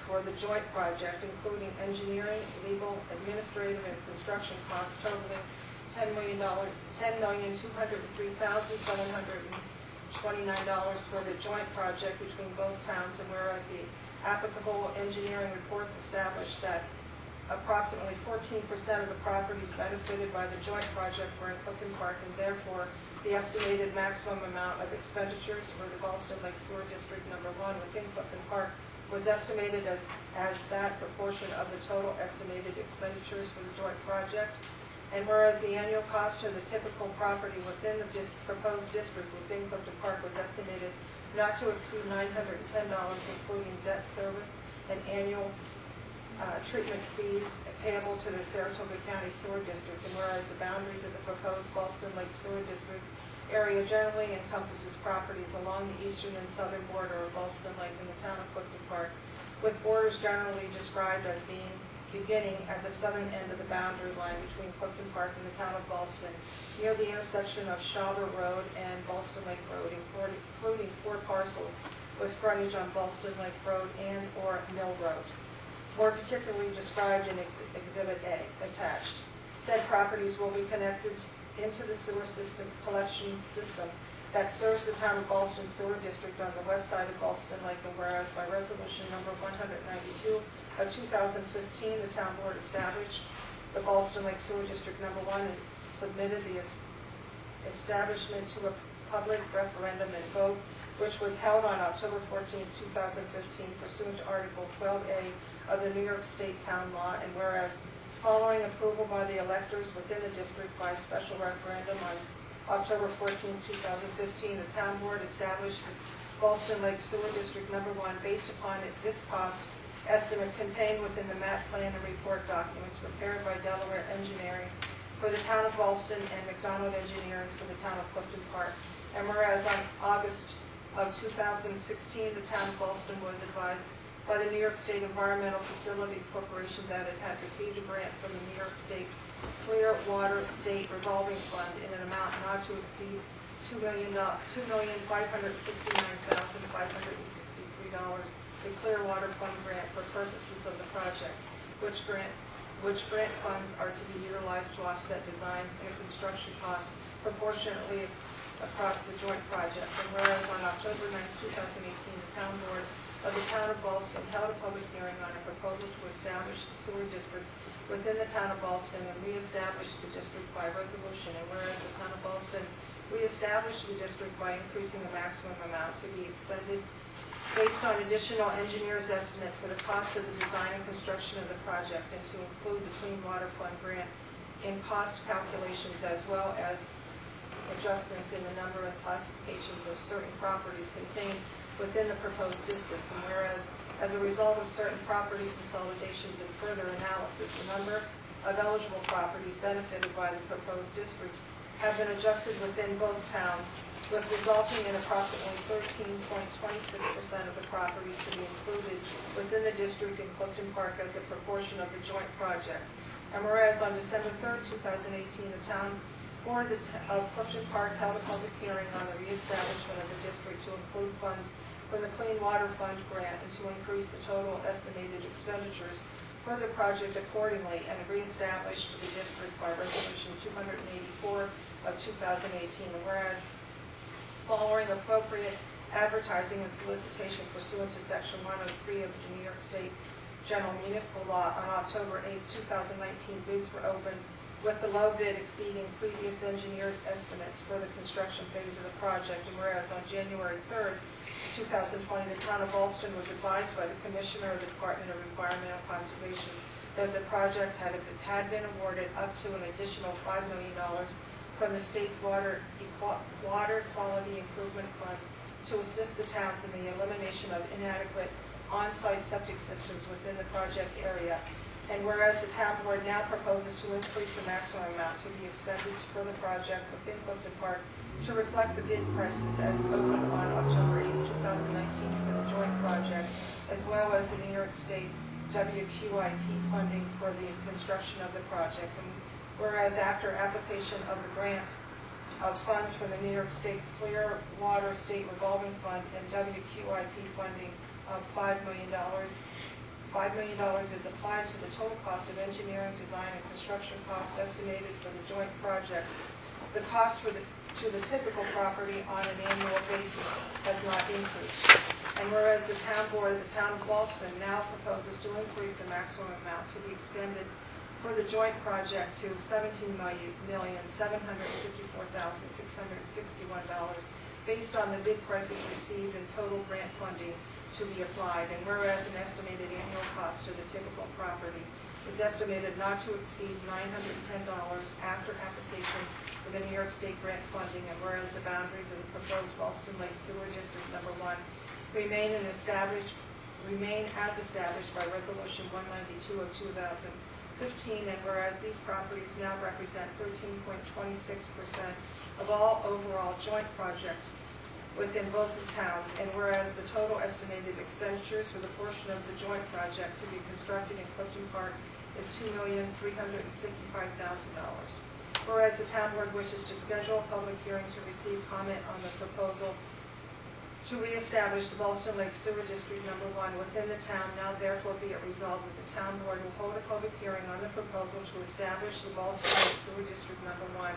for the joint project, including engineering, legal, administrative, and construction costs totaling $10,203,729 for the joint project between both towns, and whereas the applicable engineering reports established that approximately 14% of the properties benefited by the joint project were in Clifton Park, and therefore the estimated maximum amount of expenditures for the Ballston Lake Sewer District Number 1 within Clifton Park was estimated as that proportion of the total estimated expenditures for the joint project. And whereas the annual cost of the typical property within the proposed district within Clifton Park was estimated not to exceed $910, including debt service and annual treatment fees payable to the Saratoga County Sewer District. And whereas the boundaries of the proposed Ballston Lake Sewer District area generally encompasses properties along the eastern and southern border of Ballston Lake in the town of Clifton Park, with borders generally described as beginning at the southern end of the boundary line between Clifton Park and the town of Ballston, near the intersection of Shawver Road and Ballston Lake Road, including 4 parcels with frontage on Ballston Lake Road and or Mill Road, more particularly described in Exhibit A attached. Said properties will be connected into the sewer system collection system that serves the town of Ballston Sewer District on the west side of Ballston Lake. And whereas by resolution number 192 of 2015, the town board established the Ballston Lake Sewer District number 1 and submitted the establishment to a public referendum and vote, which was held on October 14, 2015, pursuant to Article 12A of the New York State Town Law. And whereas following approval by the electors within the district by special referendum on October 14, 2015, the town board established the Ballston Lake Sewer District number 1 based upon this cost estimate contained within the map plan and report documents prepared by Delaware Engineering for the town of Ballston and McDonald Engineering for the town of Clifton Park. And whereas on August of 2016, the town of Ballston was advised by the New York State Environmental Facilities Corporation that it had received a grant from the New York State Clear Water State Revolving Fund in an amount not to exceed $2,559,563, the Clear Water Fund grant for purposes of the project, which grant funds are to be utilized to offset design and construction costs proportionately across the joint project. And whereas on October 9, 2018, the town board of the town of Ballston held a public hearing on a proposal to establish the sewer district within the town of Ballston and reestablish the district by resolution. And whereas the town of Ballston reestablished the district by increasing the maximum amount to be expended based on additional engineer's estimate for the cost of the design and construction of the project, and to include the Clean Water Fund grant in cost calculations, as well as adjustments in the number and classifications of certain properties contained within the proposed district. And whereas, as a result of certain property consolidations and further analysis, the number of eligible properties benefited by the proposed districts have been adjusted within both towns, with resulting in approximately 13.26% of the properties to be included within the district in Clifton Park as a proportion of the joint project. And whereas on December 3, 2018, the town board of Clifton Park held a public hearing on the reestablishment of the district to include funds for the Clean Water Fund grant and to increase the total estimated expenditures for the project accordingly, and reestablished the district by resolution 284 of 2018. And whereas following appropriate advertising and solicitation pursuant to Section 103 of the New York State General Municipal Law, on October 8, 2019, bids were opened with the low bid exceeding previous engineers' estimates for the construction phase of the project. And whereas on January 3, 2020, the town of Ballston was advised by the Commissioner of the Department of Environmental Conservation that the project had been awarded up to an additional $5 million from the state's Water Quality Improvement Fund to assist the towns in the elimination of inadequate on-site septic systems within the project area. And whereas the town board now proposes to increase the maximum amount to be expended for the project within Clifton Park to reflect the bid prices as opened on October 8, 2019 for the joint project, as well as the New York State WQIP funding for the construction of the project. And whereas after application of the grant of funds from the New York State Clear Water State Revolving Fund and WQIP funding of $5 million, $5 million is applied to the total cost of engineering, design, and construction costs estimated for the joint project. The cost to the typical property on an annual basis has not increased. And whereas the town board of the town of Ballston now proposes to increase the maximum amount to be expended for the joint project to $17,754,661 based on the bid prices received and total grant funding to be applied. And whereas an estimated annual cost to the typical property is estimated not to exceed $910 after application for the New York State grant funding, and whereas the boundaries of the proposed Ballston Lake Sewer District Number 1 remain as established by Resolution 192 of 2015, and whereas these properties now represent 13.26% of all overall joint project within both the towns, and whereas the total estimated expenditures for the portion of the joint project to be constructed in Clifton Park is $2,355,000. Whereas the town board wishes to schedule a public hearing to receive comment on the proposal to reestablish the Ballston Lake Sewer District Number 1 within the town, now therefore be it resolved that the town board will hold a public hearing on the proposal to establish the Ballston Lake Sewer District Number 1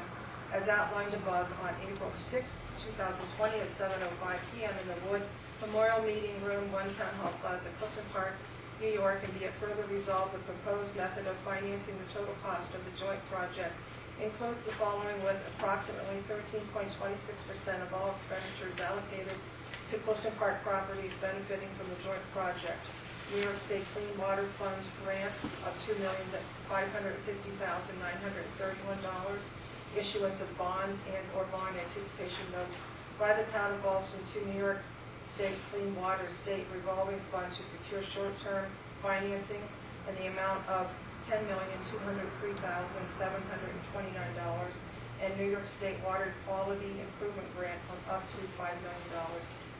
as outlined above on April 6, 2020 at 7:05 p.m. in the Wood Memorial Meeting Room, 1 Town Hall Plaza, Clifton Park, New York, and be it further resolved the proposed method of financing the total cost of the joint project includes the following, with approximately 13.26% of all expenditures allocated to Clifton Park properties benefiting from the joint project. New York State Clean Water Fund grant of $2,550,931, issuance of bonds and/or bond anticipation notes by the town of Ballston to New York State Clean Water State Revolving Fund to secure short-term financing in the amount of $10,203,729, and New York State Water Quality Improvement Grant of up to $5 million.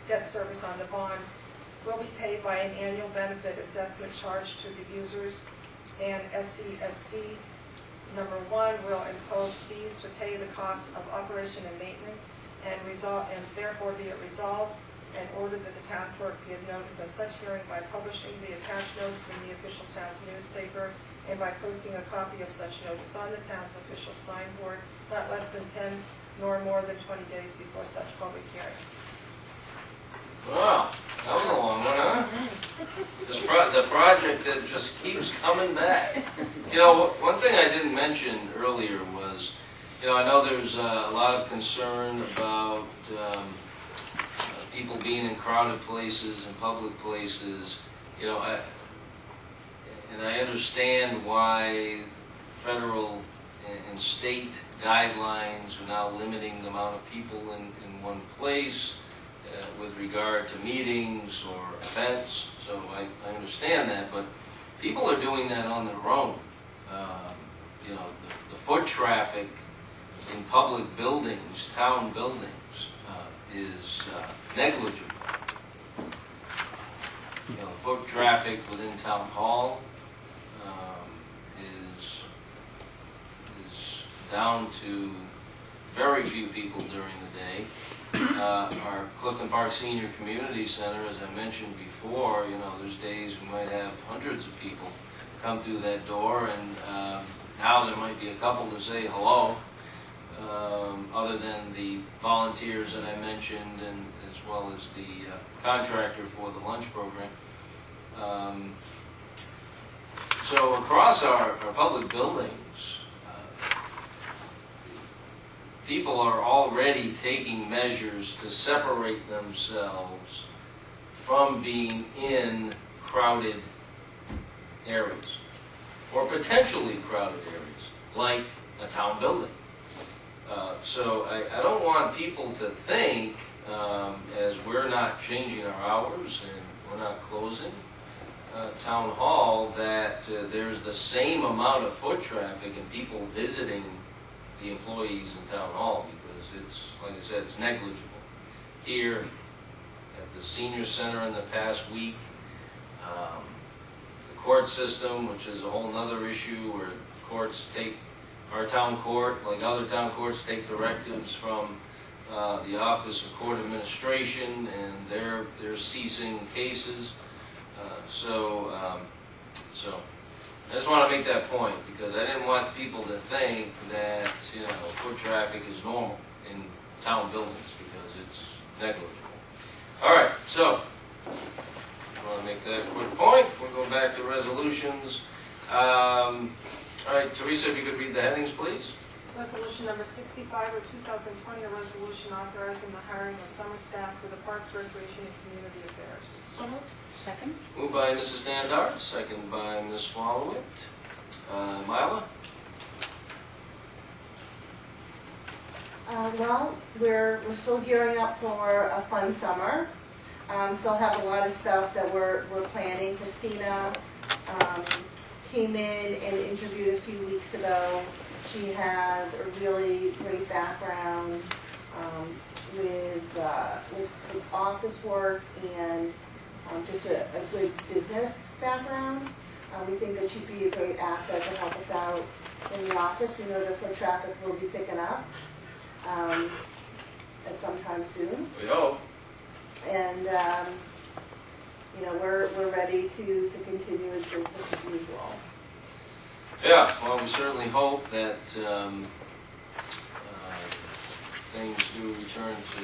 Debt service on the bond will be paid by an annual benefit assessment charged to the users, and SCSD Number 1 will impose fees to pay the costs of operation and maintenance, and therefore be it resolved and ordered that the town clerk give notice of such hearing by publishing the attached notice in the official town's newspaper and by posting a copy of such notice on the town's official signboard not less than 10 nor more than 20 days before such public hearing. Wow, that was a long one, huh? The project that just keeps coming back. You know, one thing I didn't mention earlier was, you know, I know there's a lot of concern about people being in crowded places and public places. You know, I understand why federal and state guidelines are now limiting the amount of people in one place. With regard to meetings or events, so I understand that, but people are doing that on their own. You know, the foot traffic in public buildings, town buildings, is negligible. You know, foot traffic within town hall is down to very few people during the day. Our Clifton Park Senior Community Center, as I mentioned before, you know, there's days we might have hundreds of people come through that door, and now there might be a couple to say hello, other than the volunteers that I mentioned, and as well as the contractor for the lunch program. So across our public buildings, people are already taking measures to separate themselves from being in crowded areas, or potentially crowded areas, like a town building. So I don't want people to think, as we're not changing our hours and we're not closing town hall, that there's the same amount of foot traffic and people visiting the employees in town hall, because it's, like I said, it's negligible. Here at the senior center in the past week, the court system, which is a whole nother issue, where courts take, our town court, like other town courts, take directives from the Office of Court Administration, and they're ceasing cases. So I just want to make that point, because I didn't want people to think that, you know, foot traffic is normal in town buildings, because it's negligible. All right, so I want to make that quick point. We'll go back to resolutions. All right, Teresa, if you could read the headings, please. Resolution number 65 of 2020, a resolution authorizing the hiring of summer staff for the Parks, Recreation, and Community Affairs. So moved. Second. Moved by Mrs. Standard, second by Ms. Swallowit. Myla? Well, we're still gearing up for a fun summer. Still have a lot of stuff that we're planning. Christina came in and interviewed a few weeks ago. She has a really great background with office work and just a good business background. We think that she'd be a great asset to help us out in the office. We know that foot traffic will be picking up at some time soon. We hope. And, we're ready to continue with business as usual. Yeah, well, we certainly hope that things do return to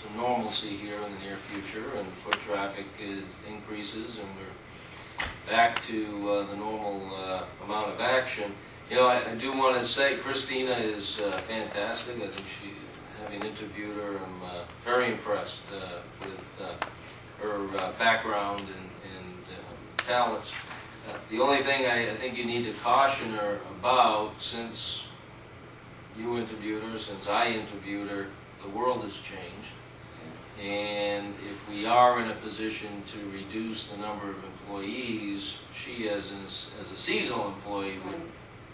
some normalcy here in the near future and foot traffic increases and we're back to the normal amount of action. You know, I do want to say Christina is fantastic. I think having interviewed her, I'm very impressed with her background and talents. The only thing I think you need to caution her about, since you interviewed her, since I interviewed her, the world has changed. And if we are in a position to reduce the number of employees, she as a seasonal employee would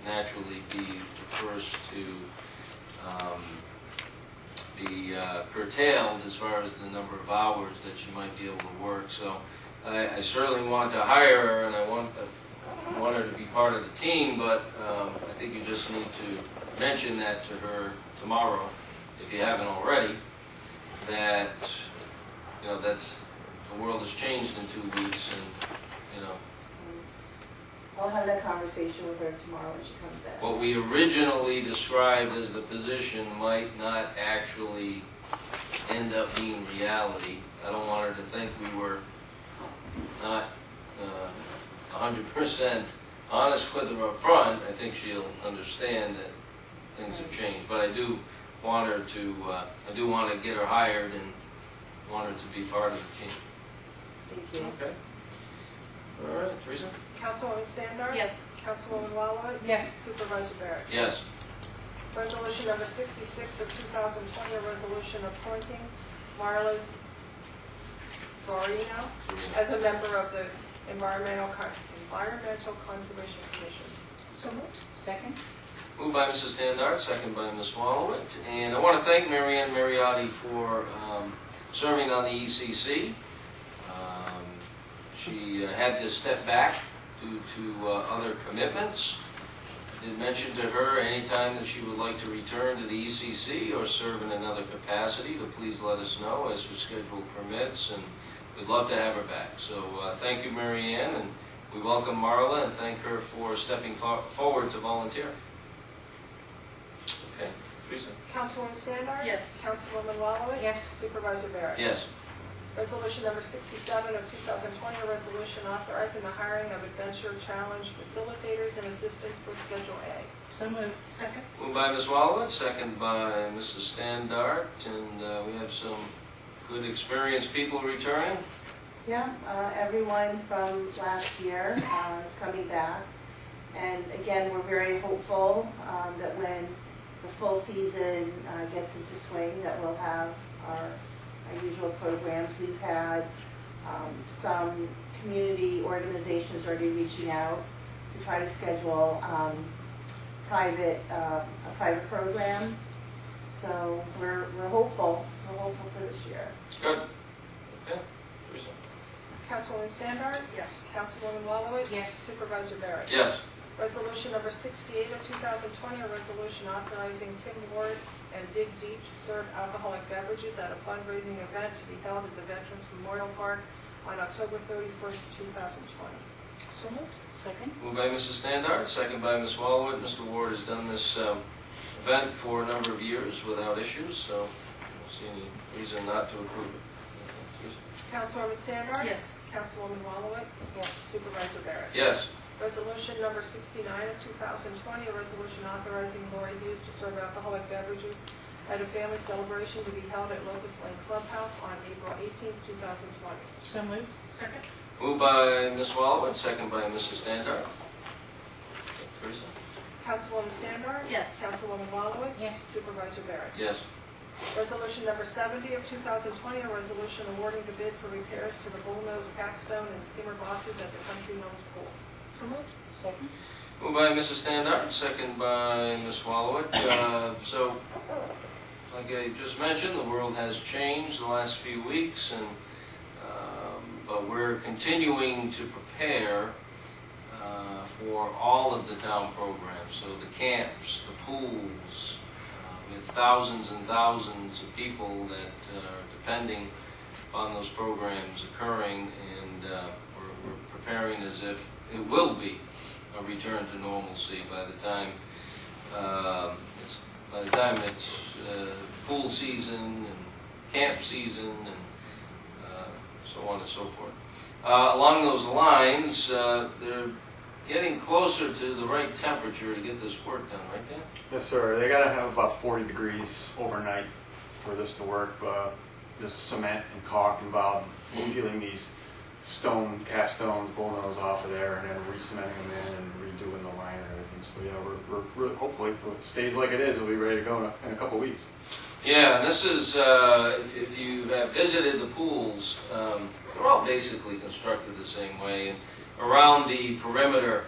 naturally be the first to be curtailed as far as the number of hours that she might be able to work. So I certainly want to hire her, and I want her to be part of the team, but I think you just need to mention that to her tomorrow, if you haven't already, that, that's, the world has changed in 2 weeks, and, I'll have that conversation with her tomorrow when she comes in. what we originally described as the position might not actually end up being reality. I don't want her to think we were not 100% honest with her up front. I think she'll understand that things have changed. But I do want her to, get her hired and want her to be part of the team. Thank you. Okay. All right, Teresa? Councilwoman Standard? Yes. Councilwoman Wallowit? Yes. Supervisor Barrett? Yes. Resolution number 66 of 2020, a resolution appointing Marla Zorino as a member of the Environmental Conservation Commission. So moved. Second? Moved by Mrs. Standard, second by Ms. Wallowit. And I want to thank Mary Ann Mariotti for serving on the ECC. She had to step back due to other commitments. I did mention to her anytime that she would like to return to the ECC or serve in another capacity to please let us know as her schedule permits, and we'd love to have her back. So thank you, Mary Ann, and we welcome Marla and thank her for stepping forward to volunteer. Okay, Teresa? Councilwoman Standard? Yes. Councilwoman Wallowit? Yes. Supervisor Barrett? Yes. Resolution number 67 of 2020, a resolution authorizing the hiring of Adventure Challenge facilitators and assistants per Schedule A. So moved. Second? Moved by Ms. Wallowit, second by Mrs. Standard, and we have some good experienced people returning. Yeah, everyone from last year is coming back. And again, we're very hopeful that when the full season gets into swing, that we'll have our usual programs. We've had some community organizations already reaching out to try to schedule a private program. So we're hopeful. We're hopeful for this year. Good. Okay, Teresa? Councilwoman Standard? Yes. Councilwoman Wallowit? Yes. Supervisor Barrett? Yes. Resolution number 68 of 2020, a resolution authorizing Tim Ward and Dig Deep to serve alcoholic beverages at a fundraising event to be held at the Veterans Memorial Park on October 31st, 2020. So moved. Second? Moved by Mrs. Standard, second by Ms. Wallowit. Mr. Ward has done this event for a number of years without issues, so I don't see any reason not to approve it. Councilwoman Standard? Yes. Councilwoman Wallowit? Yes. Supervisor Barrett? Yes. Resolution number 69 of 2020, a resolution authorizing Lori Hughes to serve alcoholic beverages at a family celebration to be held at Locust Lane Clubhouse on April 18th, 2020. So moved. Second? Moved by Ms. Wallowit, second by Mrs. Standard. Teresa? Councilwoman Standard? Yes. Councilwoman Wallowitz? Yes. Supervisor Barrett? Yes. Resolution number 70 of 2020, a resolution awarding the bid for repairs to the bullnose capstone and skimmer boxes at the Country Mills Pool. So moved. Second. Moved by Mrs. Standard, second by Ms. Wallowitz. So, like I just mentioned, the world has changed the last few weeks, and but we're continuing to prepare for all of the town programs. So the camps, the pools, with thousands and thousands of people that are depending on those programs occurring, and we're preparing as if it will be a return to normalcy by the time it's pool season and camp season and so on and so forth. Along those lines, they're getting closer to the right temperature to get this work done, right, Dan? Yes, sir. They gotta have about 40 degrees overnight for this to work. There's cement and caulk involved in peeling these capstone bullnose off of there and then re-cementing them in and redoing the line and everything. So yeah, we're hopefully, if it stays like it is, we'll be ready to go in a couple weeks. Yeah, and this is, if you have visited the pools, they're all basically constructed the same way. And around the perimeter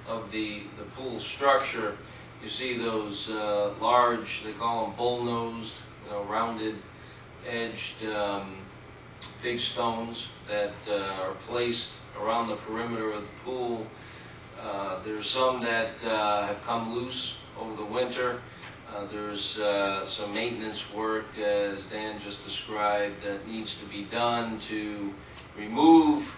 of the pool structure, you see those large, they call them bull-nosed, rounded, edged, big stones that are placed around the perimeter of the pool. There's some that have come loose over the winter. There's some maintenance work, as Dan just described, that needs to be done to remove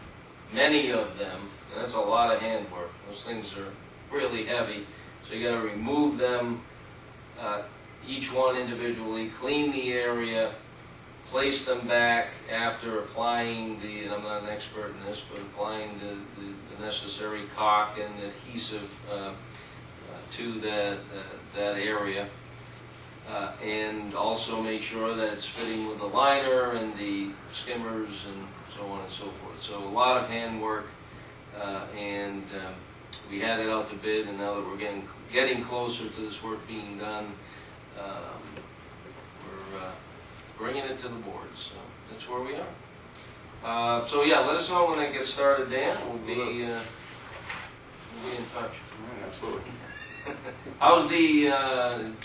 many of them. And that's a lot of handwork. Those things are really heavy. So you got to remove them, each one individually, clean the area, place them back after applying and I'm not an expert in this, but applying the necessary caulk and adhesive to that area. And also make sure that it's fitting with the liner and the skimmers and so on and so forth. So a lot of handwork, and we had it out to bid, and now that we're getting closer to this work being done, we're bringing it to the board. So that's where we are. So yeah, let us know when that gets started, Dan. We'll be in touch. All right, absolutely. How's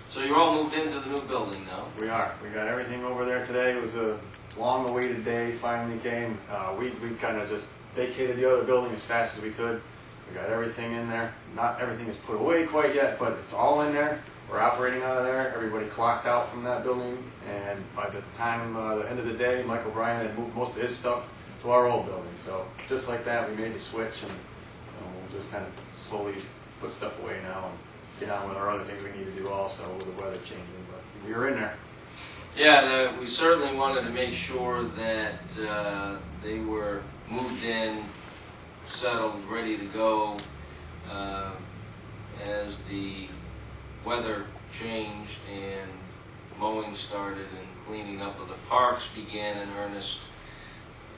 so you're all moved into the new building now? We are. We got everything over there today. It was a long-awaited day. Finally came. We kind of just vacated the other building as fast as we could. We got everything in there. Not everything is put away quite yet, but it's all in there. We're operating out of there. Everybody clocked out from that building, and by the time the end of the day, Mike O'Brien had moved most of his stuff to our old building. So just like that, we made the switch, and we'll just kind of slowly put stuff away now and get on with our other things we need to do also with the weather changing. But we were in there. Yeah, we certainly wanted to make sure that they were moved in, settled, ready to go as the weather changed and mowing started and cleaning up of the parks began in earnest.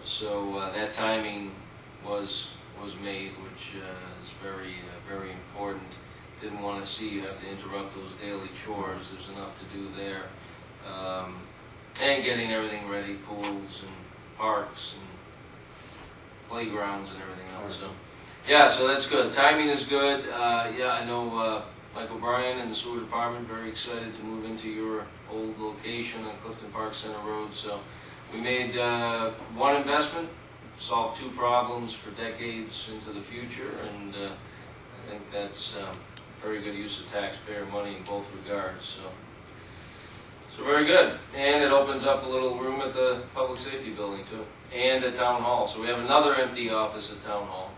So that timing was made, which is very important. Didn't want to see you have to interrupt those daily chores. There's enough to do there. And getting everything ready, pools and parks and playgrounds and everything else. So, yeah, so that's good. Timing is good. Yeah, I know Mike O'Brien and the sewer department very excited to move into your old location on Clifton Park Center Road. So we made one investment, solved two problems for decades into the future, and I think that's very good use of taxpayer money in both regards. So very good. And it opens up a little room at the public safety building too, and at town hall. So we have another empty office at town hall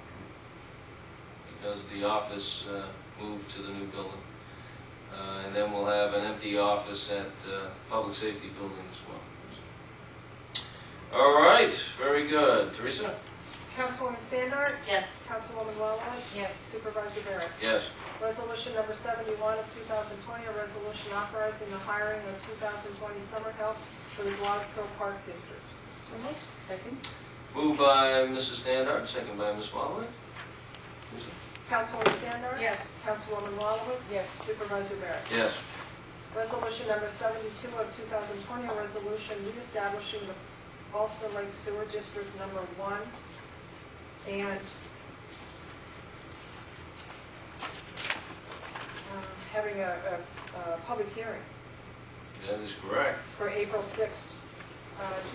because the office moved to the new building. And then we'll have an empty office at public safety building as well. All right, very good. Teresa? Councilwoman Standard? Yes. Councilwoman Wallowitz? Yes. Supervisor Barrett? Yes. Resolution number 71 of 2020, a resolution authorizing the hiring of 2020 summer help for the Glasgow Park District. So moved. Second. Moved by Mrs. Standard, second by Ms. Wallowitz. Councilwoman Standard? Yes. Councilwoman Walowitz? Yes. Supervisor Barrett? Yes. Resolution number 72 of 2020, a resolution reestablishing the Ballston Lake Sewer District Number 1 and having a public hearing That is correct. for April 6th,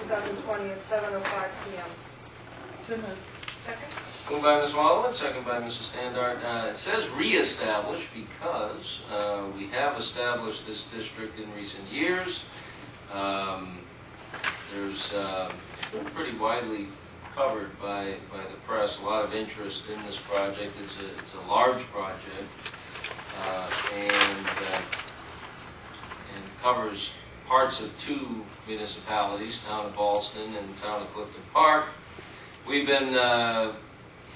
2020 at 7:05 p.m. So moved. Second? Moved by Ms. Walowitz, second by Mrs. Standard. It says reestablish because we have established this district in recent years. There's been pretty widely covered by the press, a lot of interest in this project. It's a large project and covers parts of two municipalities, town of Ballston and town of Clifton Park. We've been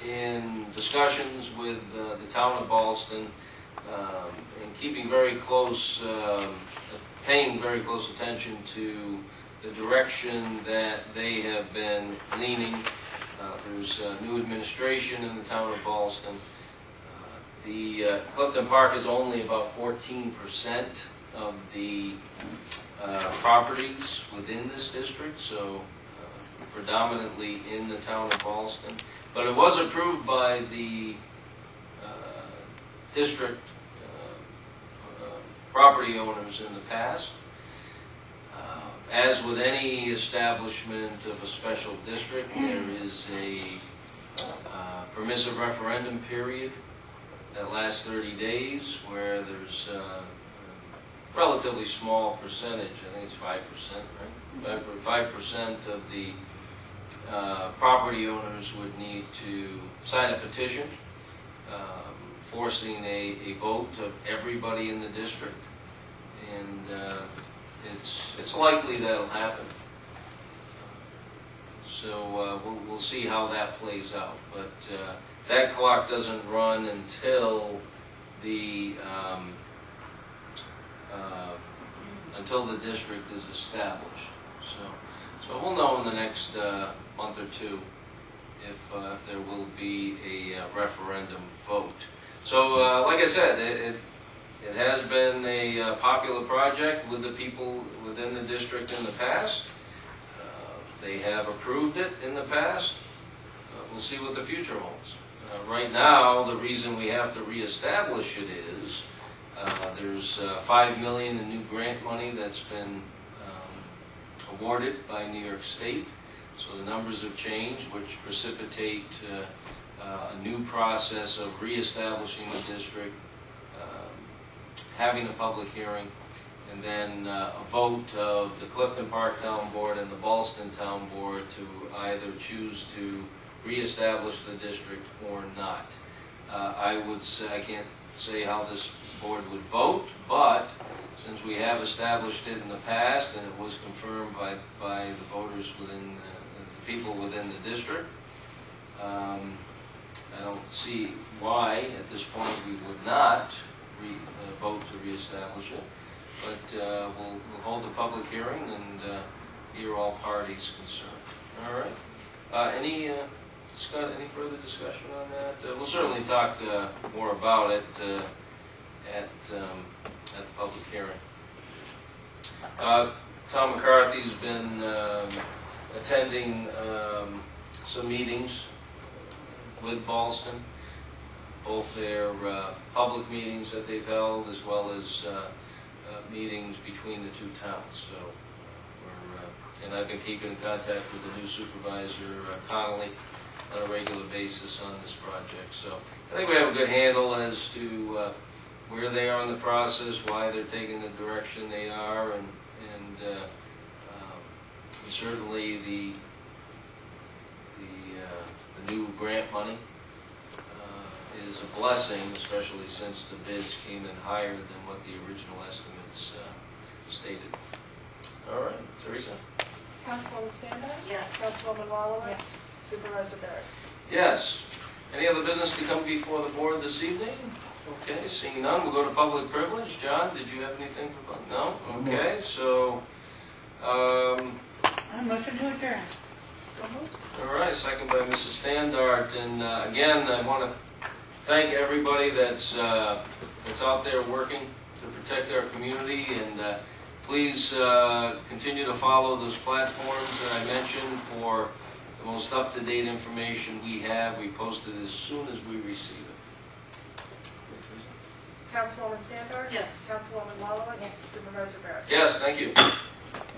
in discussions with the town of Ballston and keeping very close, paying very close attention to the direction that they have been leaning. There's new administration in the town of Ballston. The Clifton Park is only about 14% of the properties within this district, so predominantly in the town of Ballston. But it was approved by the district property owners in the past. As with any establishment of a special district, there is a permissive referendum period that lasts 30 days where there's a relatively small percentage, I think it's 5%, right? 5% of the property owners would need to sign a petition forcing a vote of everybody in the district, and it's likely that'll happen. So we'll see how that plays out, but that clock doesn't run until the district is established. So we'll know in the next month or two if there will be a referendum vote. So like I said, it has been a popular project with the people within the district in the past. They have approved it in the past. We'll see what the future holds. Right now, the reason we have to reestablish it is there's $5 million in new grant money that's been awarded by New York State. So the numbers have changed, which precipitate a new process of reestablishing the district, having a public hearing, and then a vote of the Clifton Park Town Board and the Ballston Town Board to either choose to reestablish the district or not. I can't say how this board would vote, but since we have established it in the past and it was confirmed by the voters within the people within the district, I don't see why at this point we would not vote to reestablish it. But we'll hold the public hearing and hear all parties concerned. All right. Any further discussion on that? We'll certainly talk more about it at the public hearing. Tom McCarthy's been attending some meetings with Ballston, both their public meetings that they've held as well as meetings between the two towns. So and I've been keeping in contact with the new supervisor, Connolly, on a regular basis on this project. So I think we have a good handle as to where they are in the process, why they're taking the direction they are, and certainly the new grant money is a blessing, especially since the bids came in higher than what the original estimates stated. All right, Teresa? Councilwoman Standard? Yes. Councilwoman Walowitz? Yes. Supervisor Barrett? Yes. Any other business to come before the board this evening? Okay, seeing none, we'll go to public privilege. John, did you have anything for public? No? Okay, so, Motion to adjourn. So moved. all right, second by Mrs. Standard. And again, I want to thank everybody that's out there working to protect our community, and please continue to follow those platforms that I mentioned for the most up-to-date information we have. We post it as soon as we receive it. Councilwoman Standard? Yes. Councilwoman Wallowitz? Yes. Supervisor Barrett? Yes, thank you.